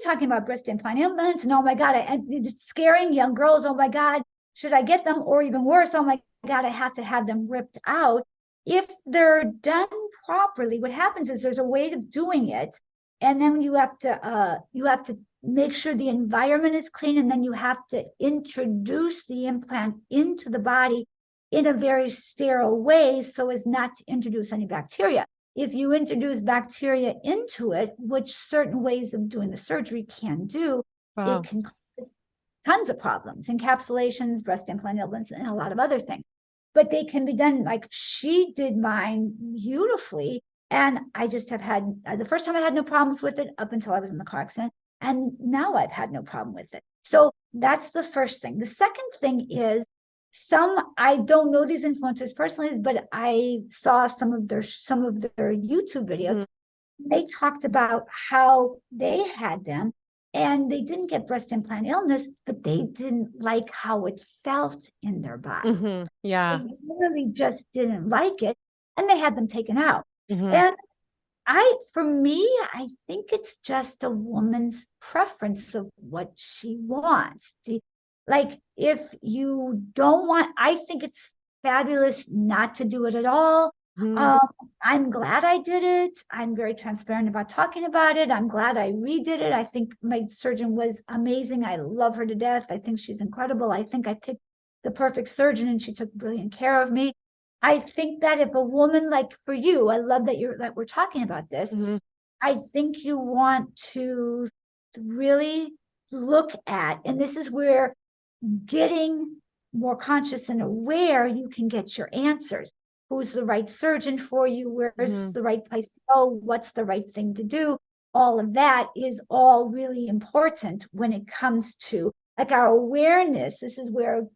talking about breast implant implants, and oh my God, it's scaring young girls. Oh my God, should I get them? Or even worse, oh my God, I have to have them ripped out. If they're done properly, what happens is there's a way of doing it, and then you have to make sure the environment is clean, and then you have to introduce the implant into the body in a very sterile way so as not to introduce any bacteria. If you introduce bacteria into it, which certain ways of doing the surgery can do, It can cause tons of problems, encapsulations, breast implant illness, and a lot of other things. But they can be done like she did mine beautifully. And I just have had, the first time I had no problems with it up until I was in the car accident. And now I've had no problem with it. So that's the first thing. The second thing is I don't know these influencers personally, but I saw some of their YouTube videos. They talked about how they had them and they didn't get breast implant illness, but they didn't like how it felt in their body. Yeah. They really just didn't like it. And they had them taken out. And for me, I think it's just a woman's preference of what she wants. Like, if you don't want, I think it's fabulous not to do it at all. I'm glad I did it. I'm very transparent about talking about it. I'm glad I redid it. I think my surgeon was amazing. I love her to death. I think she's incredible. I think I picked the perfect surgeon and she took brilliant care of me. I think that if a woman, like for you, I love that we're talking about this. I think you want to really look at, and this is where getting more conscious and aware, you can get your answers. Who's the right surgeon for you? Where's the right place to go? What's the right thing to do? All of that is all really important when it comes to like our awareness. This is where,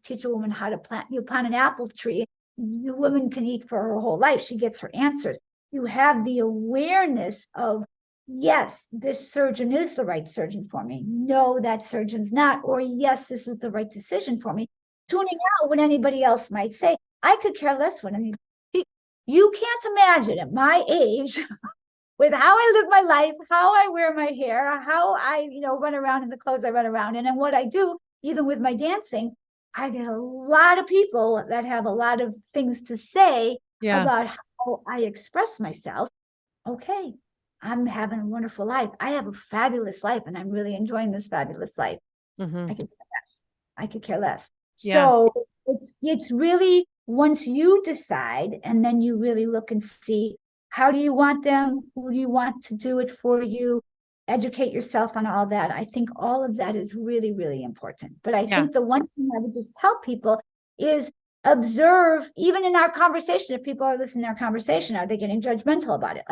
teach a woman how to plant an apple tree. The woman can eat for her whole life. She gets her answers. You have the awareness of, yes, this surgeon is the right surgeon for me. No, that surgeon's not. Or yes, this is the right decision for me. Tuning out what anybody else might say. I could care less what anybody. You can't imagine at my age, with how I live my life, how I wear my hair, how I, run around in the clothes I run around in, and what I do, even with my dancing, I get a lot of people that have a lot of things to say about how I express myself. Okay, I'm having a wonderful life. I have a fabulous life, and I'm really enjoying this fabulous life. I could care less. So it's really, once you decide, and then you really look and see, how do you want them? Who do you want to do it for you? Educate yourself on all that. I think all of that is really, really important. But I think the one thing I would just tell people is observe, even in our conversation, if people are listening to our conversation, are they getting judgmental about it?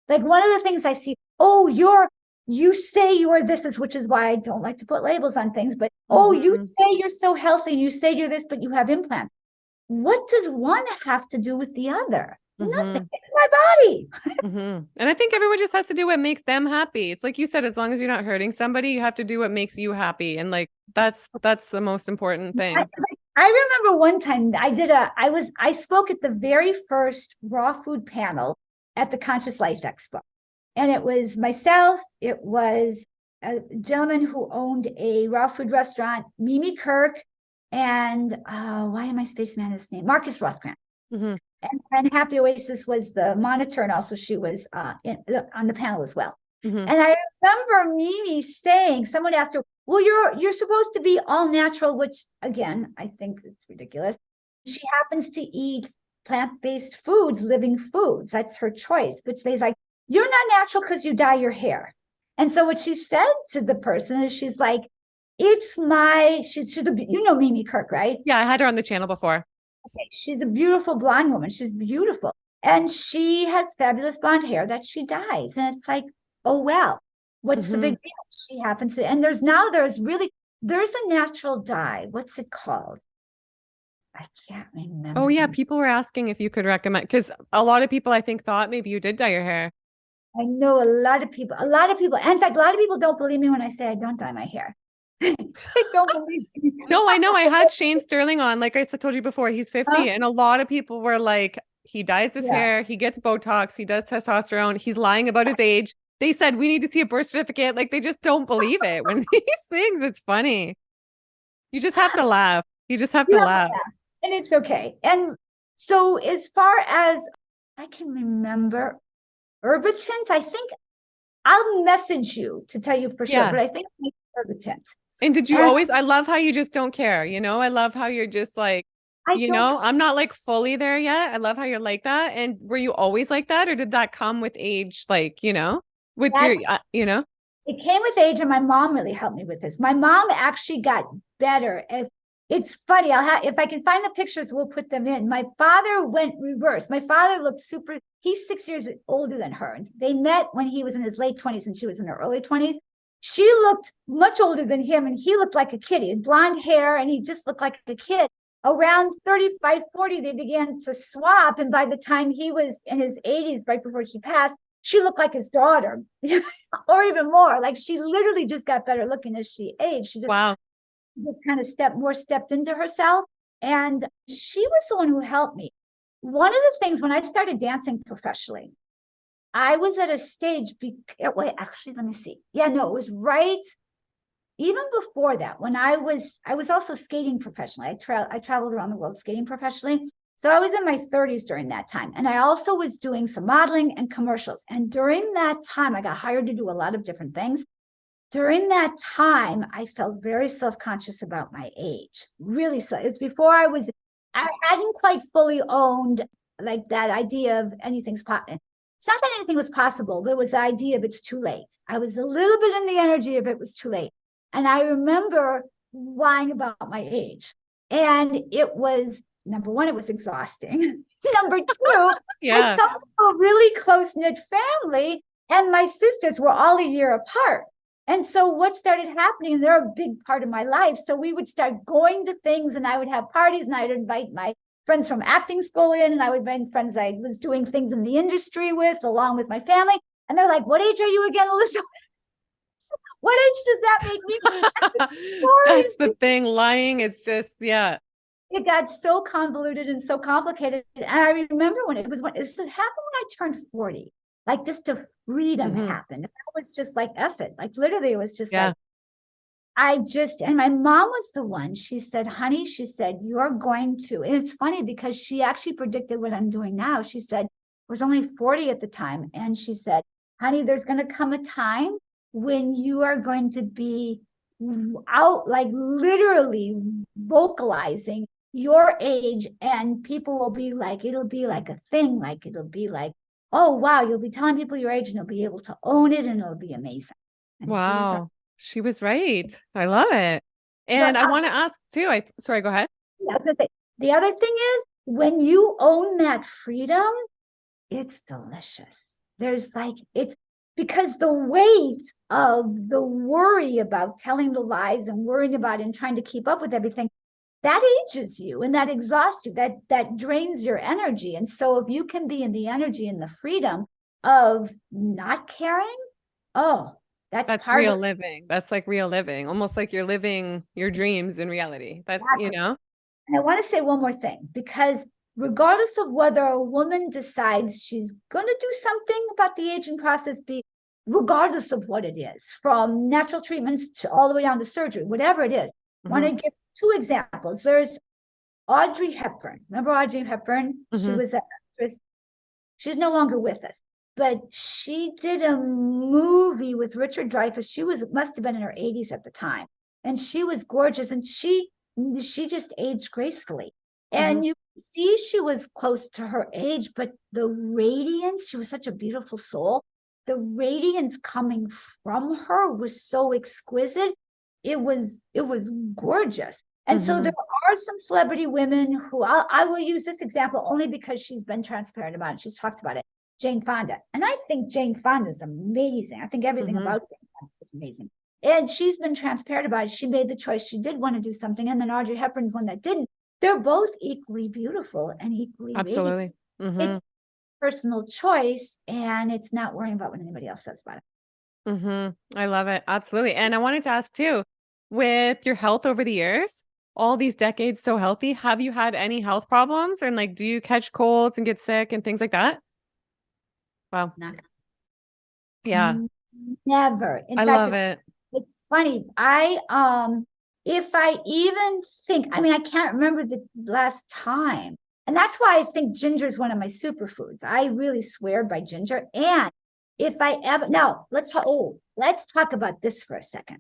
Like one of the things I see, oh, you say you're this, which is why I don't like to put labels on things, but oh, you say you're so healthy and you say you're this, but you have implants. What does one have to do with the other? Nothing. It's my body. And I think everyone just has to do what makes them happy. It's like you said, as long as you're not hurting somebody, you have to do what makes you happy. And like, that's the most important thing. I remember one time I spoke at the very first raw food panel at the Conscious Life Expo. And it was myself, it was a gentleman who owned a raw food restaurant, Mimi Kirk, and why am I spacing on his name? Marcus Rothkranz. And Happy Oasis was the monitor, and also she was on the panel as well. And I remember Mimi saying, someone asked her, well, you're supposed to be all natural, which again, I think it's ridiculous. She happens to eat plant-based foods, living foods. That's her choice. But she's like, you're not natural because you dye your hair. And so what she said to the person is, she's like, it's you know Mimi Kirk, right? Yeah, I had her on the channel before. Okay, she's a beautiful blonde woman. She's beautiful. And she has fabulous blonde hair that she dyes. And it's like, oh, well, what's the big deal? She happens to, and there's a natural dye. What's it called? I can't remember. Oh yeah, people were asking if you could recommend, because a lot of people I think thought maybe you did dye your hair. I know a lot of people. In fact, a lot of people don't believe me when I say I don't dye my hair. They don't believe me. No, I know. I had Shane Sterling on, like I told you before, he's 50, and a lot of people were like, he dyes his hair, he gets Botox, he does testosterone, he's lying about his age. They said, we need to see a birth certificate. Like, they just don't believe it when these things, it's funny. You just have to laugh. You just have to laugh. And it's okay. And so as far as I can remember, Herbitint, I think I'll message you to tell you for sure, but I think it's Herbitint. And did you always, I love how you just don't care, you know? I love how you're just like, I'm not like fully there yet. I love how you're like that. And were you always like that, or did that come with age? Like, with your, It came with age, and my mom really helped me with this. My mom actually got better. It's funny. If I can find the pictures, we'll put them in. My father went reverse. My father looked he's 6 years older than her. They met when he was in his late 20s and she was in her early 20s. She looked much older than him, and he looked like a kid. He had blonde hair, and he just looked like a kid. Around 35, 40, they began to swap. And by the time he was in his 80s, right before she passed, she looked like his daughter or even more. Like, she literally just got better looking as she aged. She just kind of stepped into herself. And she was the one who helped me. One of the things, when I started dancing professionally, I was at a stage, wait, actually, let me see. Yeah, no, it was right. Even before that, when I was also skating professionally. I traveled around the world skating professionally. So I was in my 30s during that time. And I also was doing some modeling and commercials. And during that time, I got hired to do a lot of different things. During that time, I felt very self-conscious about my age. Really so. It's before I hadn't quite fully owned like that idea of anything's possible. It's not that anything was possible, but it was the idea of it's too late. I was a little bit in the energy of it was too late. And I remember lying about my age. And it was, number one, it was exhausting. Number two, I come from a really close-knit family, and my sisters were all a year apart. And so what started happening, and they're a big part of my life. So we would start going to things, and I would have parties, and I'd invite my friends from acting school in, and I would invite friends I was doing things in the industry with, along with my family. And they're like, what age are you again, Elizabeth? What age does that make me? That's the thing, lying. It's just, It got so convoluted and so complicated. And I remember when it happened when I turned 40, like just a freedom happened. It was just like, F it. Like, literally, it was just like, and my mom was the one, she said, honey, she said, you're going to, and it's funny because she actually predicted what I'm doing now. She said, I was only 40 at the time. And she said, honey, there's going to come a time when you are going to be out, like literally vocalizing your age, and people will be like, it'll be like a thing, like it'll be like, oh wow, you'll be telling people your age and you'll be able to own it, and it'll be amazing. And wow, she was right. I love it. And I want to ask too, sorry, go ahead. Yeah, The other thing is, when you own that freedom, it's delicious. There's like, it's because the weight of the worry about telling the lies and worrying about it and trying to keep up with everything, that ages you and that exhausts you, that drains your energy. And so if you can be in the energy and the freedom of not caring, oh, that's real living. That's like real living, almost like you're living your dreams in reality. That's, exactly. And I want to say one more thing, because regardless of whether a woman decides she's going to do something about the aging process, regardless of what it is, from natural treatments to all the way down to surgery, whatever it is, I want to give two examples. There's Audrey Hepburn. Remember Audrey Hepburn? She was an actress. She's no longer with us, but she did a movie with Richard Dreyfuss. She must have been in her 80s at the time, and she was gorgeous, and she just aged gracefully. And you see she was close to her age, but the radiance, she was such a beautiful soul. The radiance coming from her was so exquisite. It was gorgeous. And so there are some celebrity women who I will use this example only because she's been transparent about it. She's talked about it. Jane Fonda. And I think Jane Fonda is amazing. I think everything about Jane Fonda is amazing. And she's been transparent about it. She made the choice. She did want to do something. And then Audrey Hepburn's one that didn't. They're both equally beautiful and equally absolutely. It's personal choice, and it's not worrying about what anybody else says about it. I love it. Absolutely. And I wanted to ask too, with your health over the years, all these decades so healthy, have you had any health problems? And like, do you catch colds and get sick and things like that? Wow. Yeah. Never. In I fact, love it. It's funny. If I even think, I mean, I can't remember the last time. And that's why I think ginger is one of my superfoods. I really swear by ginger. And if I ever, now let's talk about this for a second.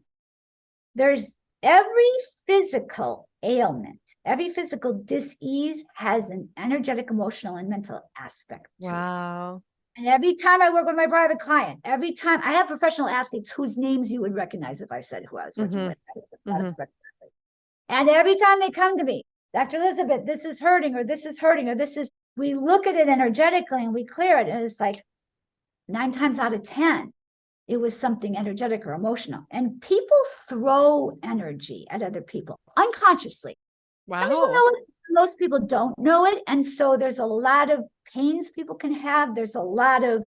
There's every physical ailment, every physical dis-ease has an energetic, emotional, and mental aspect to it. And every time I work with my private client, every time I have professional athletes whose names you would recognize if I said who I was working with. And every time they come to me, Dr. Elizabeth, this is hurting, or this is hurting, or this is, we look at it energetically and we clear it. And it's like 9 times out of 10, it was something energetic or emotional. And people throw energy at other people unconsciously. Some people know it, most people don't know it. And so there's a lot of pains people can have. There's a lot of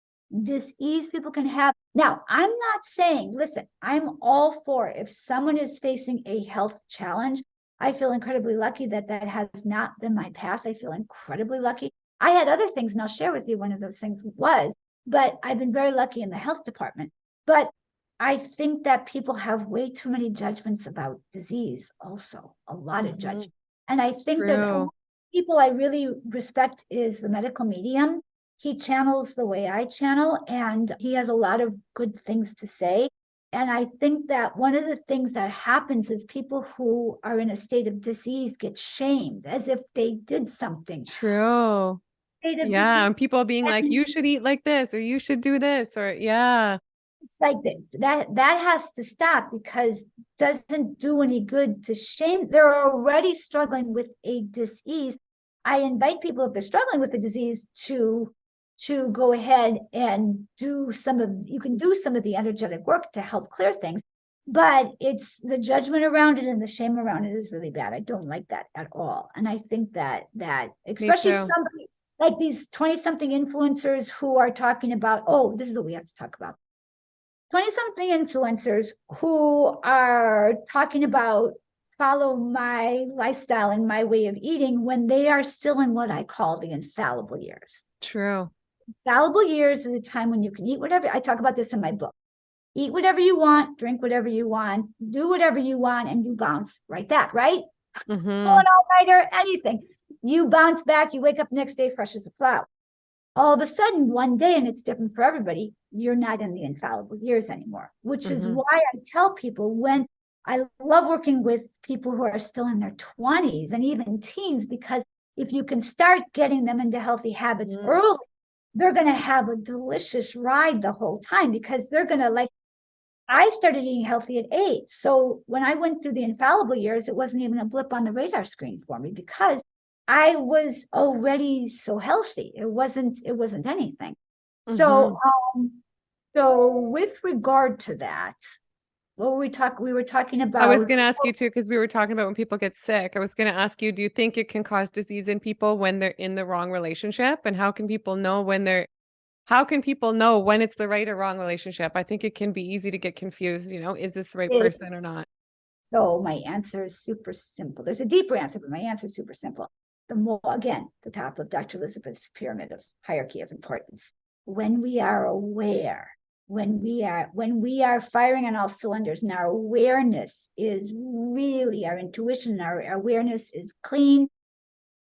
dis-ease people can have. Now, I'm not saying, listen, I'm all for if someone is facing a health challenge. I feel incredibly lucky that has not been my path. I feel incredibly lucky. I had other things, and I'll share with you one of those things was, but I've been very lucky in the health department. But I think that people have way too many judgments about disease also, a lot of judgment. And I think that people I really respect is the medical medium. He channels the way I channel, and he has a lot of good things to say. And I think that one of the things that happens is people who are in a state of disease get shamed as if they did something. True. Yeah. And people being like, you should eat like this, or you should do this, or It's like that has to stop, because it doesn't do any good to shame. They're already struggling with a disease. I invite people, if they're struggling with the disease, to go ahead and you can do some of the energetic work to help clear things, but it's the judgment around it and the shame around it is really bad. I don't like that at all. And I think that especially somebody like these 20-something influencers who are talking about, oh, this is what we have to talk about. 20-something influencers who are talking about follow my lifestyle and my way of eating when they are still in what I call the infallible years. True. Infallible years is a time when you can eat whatever. I talk about this in my book. Eat whatever you want, drink whatever you want, do whatever you want, and you bounce right back, right? Go an all-nighter, anything. You bounce back, you wake up the next day fresh as a flower. All of a sudden, one day, and it's different for everybody, you're not in the infallible years anymore, which is why I tell people, when I love working with people who are still in their 20s and even teens, because if you can start getting them into healthy habits early, they're going to have a delicious ride the whole time, because they're going to I started eating healthy at 8. So when I went through the infallible years, it wasn't even a blip on the radar screen for me, because I was already so healthy. It wasn't anything. Mm-hmm. So with regard to that, what were we were talking I was about. going to ask you too, because we were talking about when people get sick. I was going to ask you, do you think it can cause disease in people when they're in the wrong relationship? And how can people know how can people know when it's the right or wrong relationship? I think it can be easy to get confused, is this the right person or not? So my answer is super simple. There's a deeper answer, but my answer is super simple. The top of Dr. Elizabeth's pyramid of hierarchy of importance. When we are aware, when we are firing on all cylinders, and our awareness is really our intuition, our awareness is clean,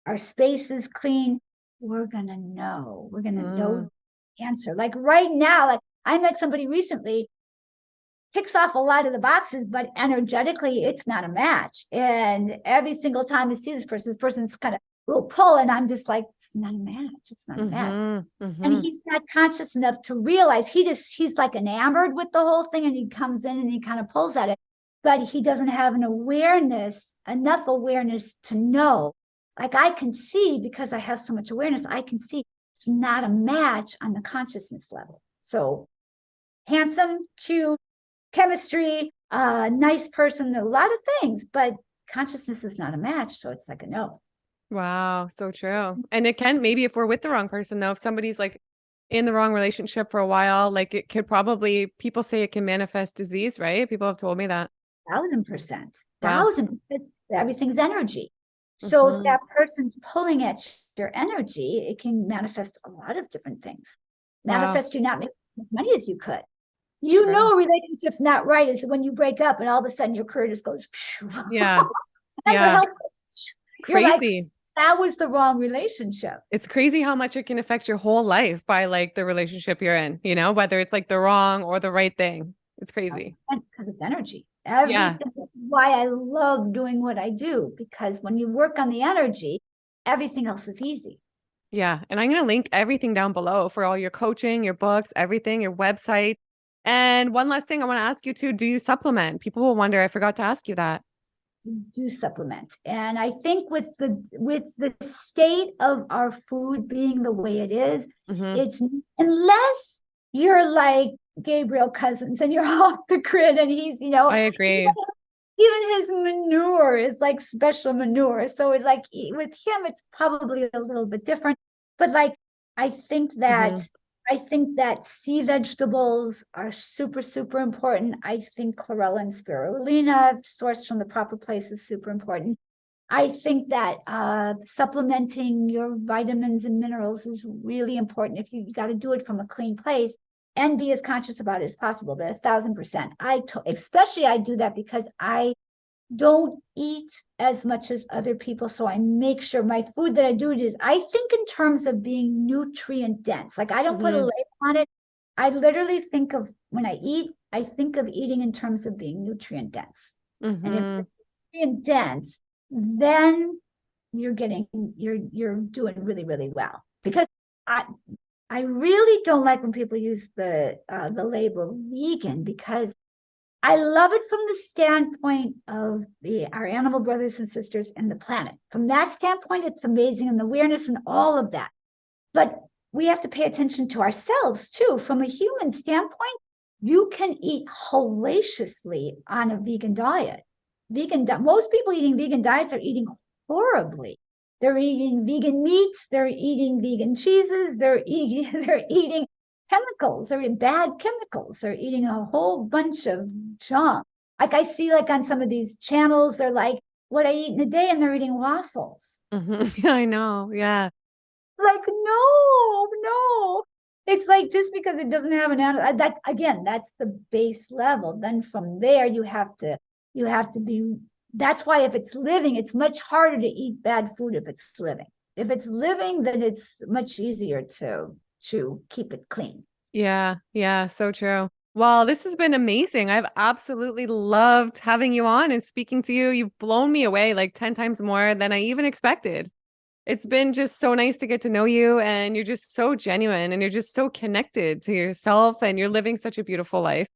our space is clean, we're gonna know. We're gonna know the answer. Like right now, like I met somebody recently, ticks off a lot of the boxes, but energetically, it's not a match. And every single time I see this person's kind of will pull, and I'm just like, it's not a match. It's not a match. And he's not conscious enough to realize he's like enamored with the whole thing, and he comes in and he kind of pulls at it, but he doesn't have enough awareness to know. Like I can see, because I have so much awareness, I can see it's not a match on the consciousness level. So handsome, cute, chemistry, nice person, a lot of things, but consciousness is not a match. So it's like a no. Wow, so true. And it can, maybe if we're with the wrong person though, if somebody's like in the wrong relationship for a while, like it could probably, people say it can manifest disease, right? People have told me that. 1,000%. Wow. 1,000%. Everything's energy. So if that person's pulling at your energy, it can manifest a lot of different things. Manifest you not making as much money as you could. You know, a relationship's not right is when you break up and all of a sudden your career just goes. Yeah. And your health, Crazy. you're like, that was the wrong relationship. It's crazy how much it can affect your whole life by like the relationship you're in, whether it's like the wrong or the right thing. It's crazy. Because it's energy. Everything is why I love doing what I do, because when you work on the energy, everything else is easy. Yeah. And I'm going to link everything down below for all your coaching, your books, everything, your website. And one last thing I want to ask you too, do you supplement? People will wonder, I forgot to ask you that. Do supplement. And I think with the state of our food being the way it is, it's, unless you're like Gabriel Cousins and you're off the grid and he's, I agree. Even his manure is like special manure. So it's like with him, it's probably a little bit different. But like, I think that sea vegetables are super, super important. I think chlorella and spirulina sourced from the proper place is super important. I think that supplementing your vitamins and minerals is really important. If you got to do it from a clean place and be as conscious about it as possible, but 1,000%. Especially I do that because I don't eat as much as other people. So I make sure my food that I do is, I think in terms of being nutrient dense. Like I don't put a label on it. I literally think of, when I eat, I think of eating in terms of being nutrient dense. And if it's nutrient dense, then you're doing really, really well. Because I really don't like when people use the label vegan, because I love it from the standpoint of our animal brothers and sisters and the planet. From that standpoint, it's amazing, and the awareness and all of that. But we have to pay attention to ourselves too. From a human standpoint, you can eat hellaciously on a vegan diet. Most people eating vegan diets are eating horribly. They're eating vegan meats, they're eating vegan cheeses, they're eating chemicals, they're eating bad chemicals, they're eating a whole bunch of junk. Like I see, like on some of these channels, they're like, what I eat in a day, and they're eating waffles. I know. Yeah. Like, no. It's like, just because it doesn't have an animal, that again, that's the base level. Then from there, you have to be. That's why if it's living, it's much harder to eat bad food if it's living. If it's living, then it's much easier to keep it clean. Yeah. Yeah. So true. Well, this has been amazing. I've absolutely loved having you on and speaking to you. You've blown me away like 10 times more than I even expected. It's been just so nice to get to know you, and you're just so genuine, and you're just so connected to yourself, and you're living such a beautiful life.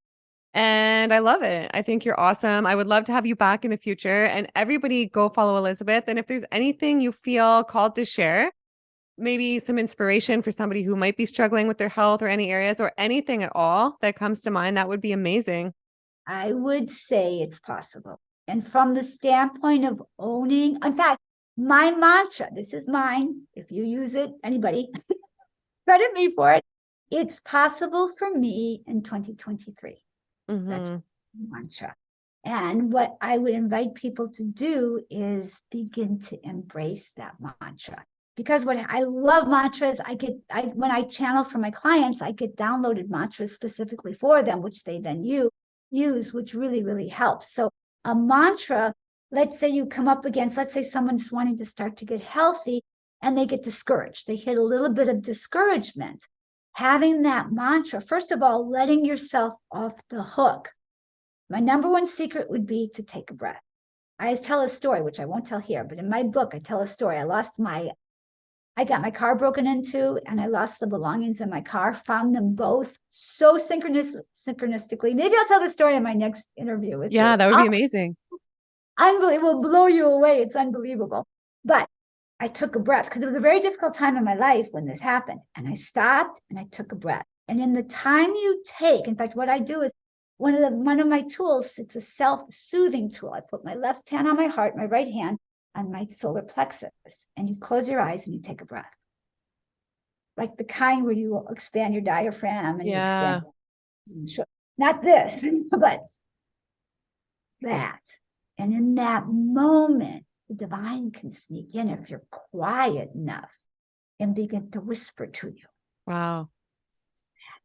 And I love it. I think you're awesome. I would love to have you back in the future. And everybody go follow Elizabeth. And if there's anything you feel called to share, maybe some inspiration for somebody who might be struggling with their health or any areas or anything at all that comes to mind, that would be amazing. I would say it's possible. And from the standpoint of owning, in fact, my mantra, this is mine. If you use it, anybody, credit me for it. It's possible for me in 2023. That's the mantra. And what I would invite people to do is begin to embrace that mantra. Because what I love mantras, when I channel for my clients, I get downloaded mantras specifically for them, which they then use, which really, really helps. So a mantra, let's say you come up against, let's say someone's wanting to start to get healthy and they get discouraged. They hit a little bit of discouragement. Having that mantra, first of all, letting yourself off the hook. My number one secret would be to take a breath. I tell a story, which I won't tell here, but in my book, I tell a story. I got my car broken into and I lost the belongings in my car, found them both so synchronistically. Maybe I'll tell the story in my next interview with you. Yeah, that would be amazing. Unbelievable. It will blow you away. It's unbelievable. But I took a breath because it was a very difficult time in my life when this happened. And I stopped and I took a breath. And in the time you take, in fact, what I do is one of my tools, it's a self-soothing tool. I put my left hand on my heart, my right hand on my solar plexus, and you close your eyes and you take a breath. Like the kind where you expand your diaphragm and you expand. Not this, but that. And in that moment, the divine can sneak in if you're quiet enough and begin to whisper to you. Wow.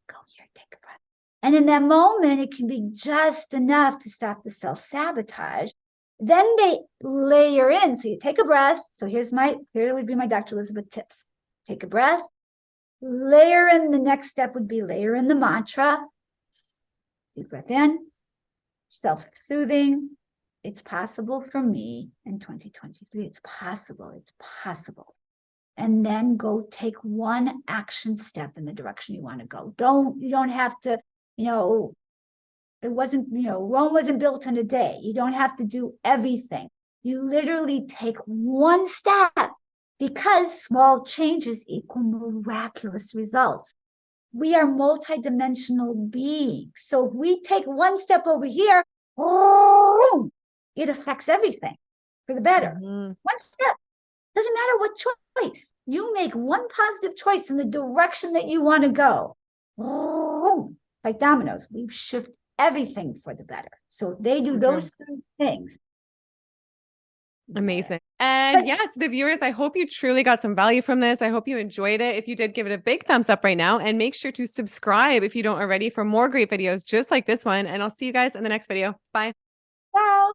Go here, take a breath. And in that moment, it can be just enough to stop the self-sabotage. Then they layer in. So you take a breath. So here would be my Dr. Elizabeth tips. Take a breath. Layer in, the next step would be layer in the mantra. Deep breath in. Self-soothing. It's possible for me in 2023. It's possible. It's possible. And then go take one action step in the direction you want to go. You don't have to, Rome wasn't built in a day. You don't have to do everything. You literally take one step because small changes equal miraculous results. We are multidimensional beings. So if we take one step over here, it affects everything for the better. One step. Doesn't matter what choice. You make one positive choice in the direction that you want to go. It's like dominoes. We shift everything for the better. So if they do those three things. Amazing. And to the viewers, I hope you truly got some value from this. I hope you enjoyed it. If you did, give it a big thumbs up right now and make sure to subscribe if you don't already for more great videos just like this one. And I'll see you guys in the next video. Bye. Ciao.